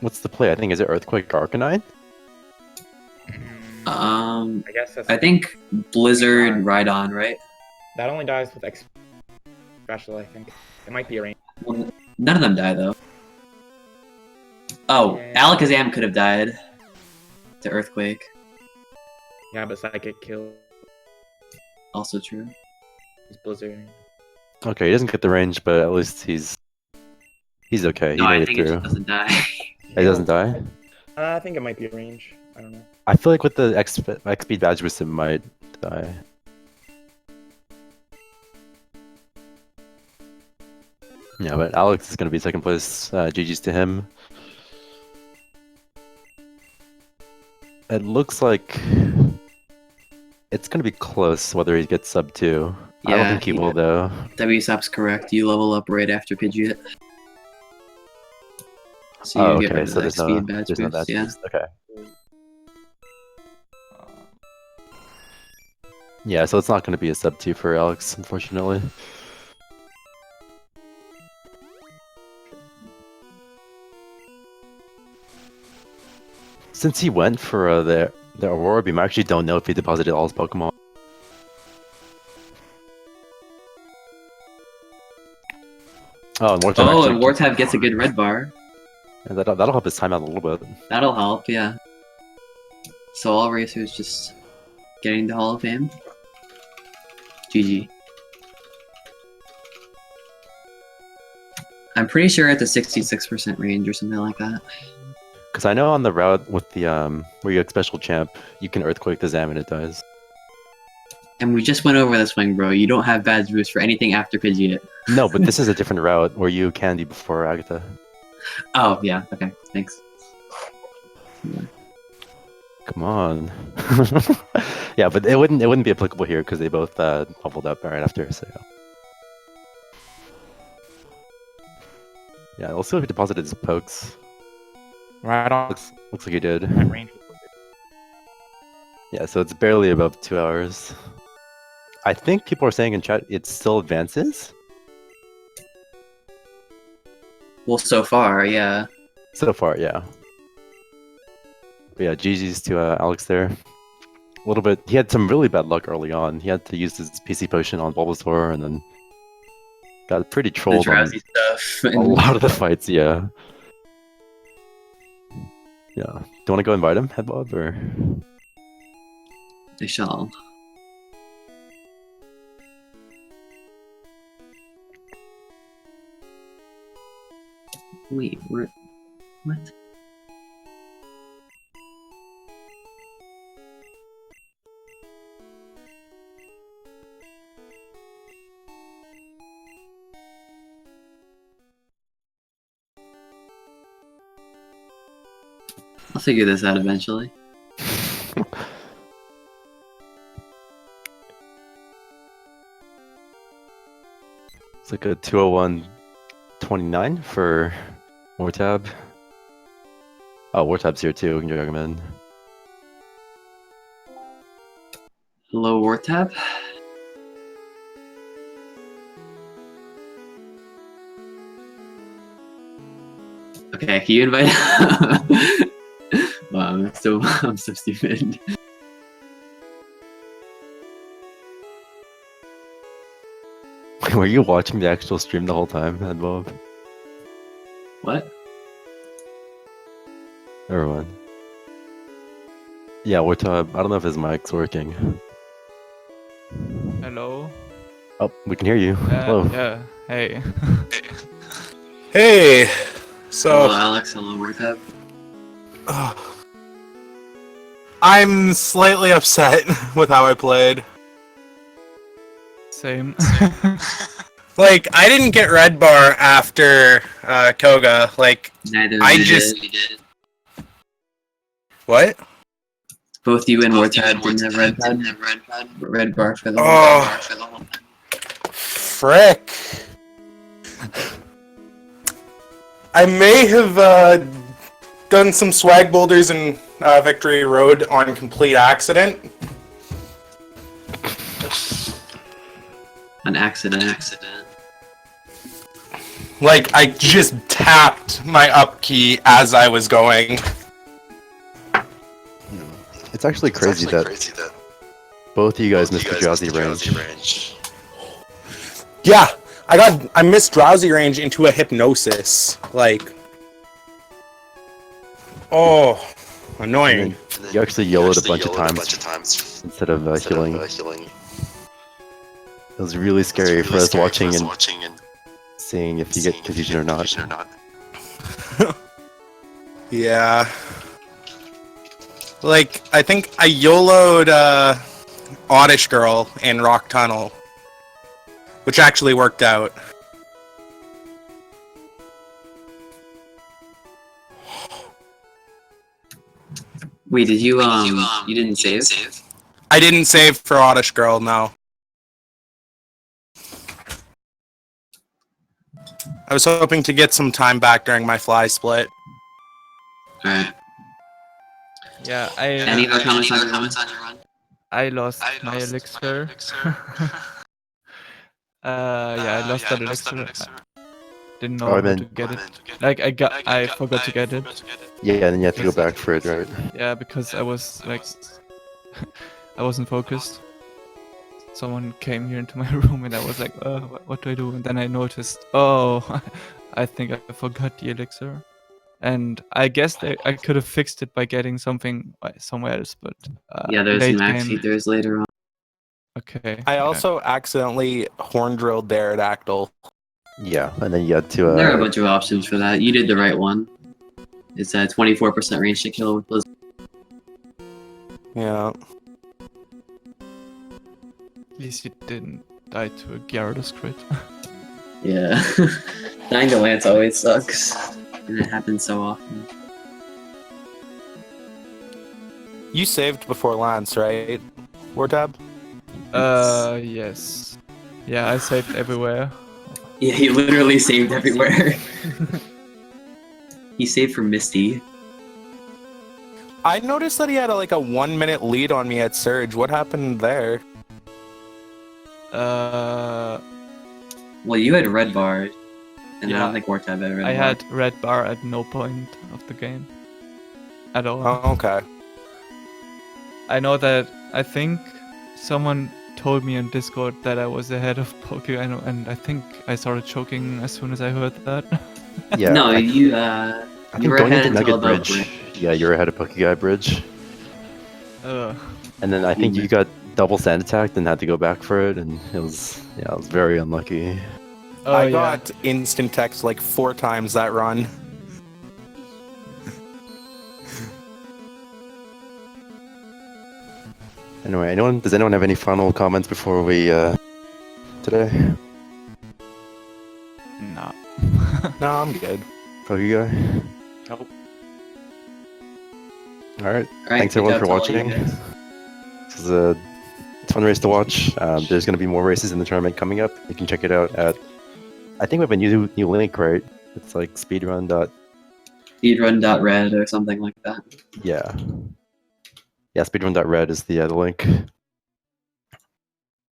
what's the play? I think is it Earthquake Arcanine? I guess that's, I think Blizzard Rhydon, right? that only dies with X special. I think it might be a range. Well, none of them die though. Oh, Yeah. Alakazam could have died to Earthquake. Yeah, but Psychic kill Also true. is Blizzard. Okay, he doesn't get the range, but at least he's okay. He No, I made it think it through. just doesn't die. He doesn't die. I think it might be a range. I don't know. I feel like with the X speed badge boost, it might die. Yeah, but Alex is going to be second place. GG's to him. It looks like it's going to be close whether he gets sub 2. I don't Yeah, think he will, though. WSAP's correct. You level up right after Pidgeot. So you Oh, get okay, rid of so the there's no, speed badge there's no boost, badge yeah. boost. Okay. Yeah, so it's not going to be a sub 2 for Alex, unfortunately. Since he went for the Aurora Beam, I actually don't know if he deposited all his Pokemon. Oh, and Wartab Oh, actually, and Wartab gets a good red bar. yeah, that'll help his time out a little bit. That'll help, yeah. So all racers just getting the Hall of Fame. GG. I'm pretty sure at the 66% range or something like that. Because I know on the route with the where you get special champ, you can Earthquake the Zam and it dies. And we just went over this one, bro. You don't have badge boost for anything after Pidgeot. No, but this is a different route where you Candy before Agatha. Oh, yeah. Okay, thanks. Come on. Yeah, but it wouldn't be applicable here because they both leveled up right after. So yeah, let's see if he deposited his pokes. Right on Looks like he did. that range. Yeah, so it's barely above 2 hours. I think people are saying in chat it still advances. Well, so far, yeah. So far, yeah. But yeah, GG's to Alex there. A little bit. He had some really bad luck early on. He had to use his PC potion on Bulbasaur and then got pretty The trolled on drowsy stuff. a lot of the fights. Yeah. Yeah. Do you want to go invite him, Headbob, or? I shall. Wait, what? I'll figure this out eventually. It's like a 201.29 for wartab. Oh, wartab's here too. Can you recommend? Hello, wartab. Okay, can you invite? Wow, I'm so stupid. Were you watching the actual stream the whole time, Headbob? What? Everyone. Yeah, wartab. I don't know if his mic's working. Hello. Oh, we can hear you. Hello. Yeah. Hey. Hey! Hello, So, Alex. Hello, wartab. I'm slightly upset with how I played. Same. Like, I didn't get red bar after Koga. Like, Neither I of you just- did. what? Both you and wartab didn't have red bar for the Oh. Frick. I may have done some swag boulders in Victory Road on complete accident. An accident. Like, I just tapped my up key as I was going. It's actually crazy that both of you guys missed the drowsy range. Yeah, I missed drowsy range into a hypnosis. Like, oh, annoying. You actually yellowed a bunch of times instead of healing. It was really scary for us watching and seeing if you get confusion or not. Yeah. Like, I think I YOLO'd Oddish Girl in Rock Tunnel, which actually worked out. Wait, did you you didn't save? I didn't save for Oddish Girl, no. I was hoping to get some time back during my fly split. Alright. Yeah, Any other comments on your run? I lost my elixir. Yeah, I lost that elixir. Didn't know Oh, how man. to get it. Like I forgot to get it. Yeah, and then you have to go back for it, right? Yeah, because I was like, I wasn't focused. Someone came here into my room and I was like, what do I do? And then I noticed, oh, I think I forgot the elixir. And I guess I could have fixed it by getting something somewhere else, but Yeah, there's late max game. eaters later on. Okay. I also accidentally horn drilled Daredactyl. Yeah, and then you had to. There are a bunch of options for that. You did the right one. It's a 24% range to kill with Blizzard. Yeah. At least you didn't die to a Gyarados crit. Yeah. Dying to Lance always sucks. And it happens so often. You saved before Lance, right? Wartab? Yes. Yeah, I saved everywhere. Yeah, he literally saved everywhere. He saved for Misty. I noticed that he had like a 1 minute lead on me at Surge. What happened there? Uh, Well, you had red bar, and I Yeah. don't think wartab had red bar. I had red bar at no point of the game. At all. Oh, okay. I know that I think someone told me on Discord that I was ahead of Pokeguy, and I think I started choking as soon as I heard that. Yeah. no, I you think were going ahead into until Nugget about Bridge. Yeah, you're ahead of Pokeguy Bridge. And then I think you got double sand attacked and had to go back for it, and it was very unlucky. I got instant text like 4 times that run. Anyway, does anyone have any final comments before we today? Nah. No, I'm good. Pokeguy? Nope. Alright. Alright, Thanks good everyone job for to all you watching. guys. This was a fun race to watch. There's going to be more races in the tournament coming up. You can check it out at, I think we have a new link, right? It's like speedrun. Speedrun.red or something like that. Yeah, speedrun.red is the link.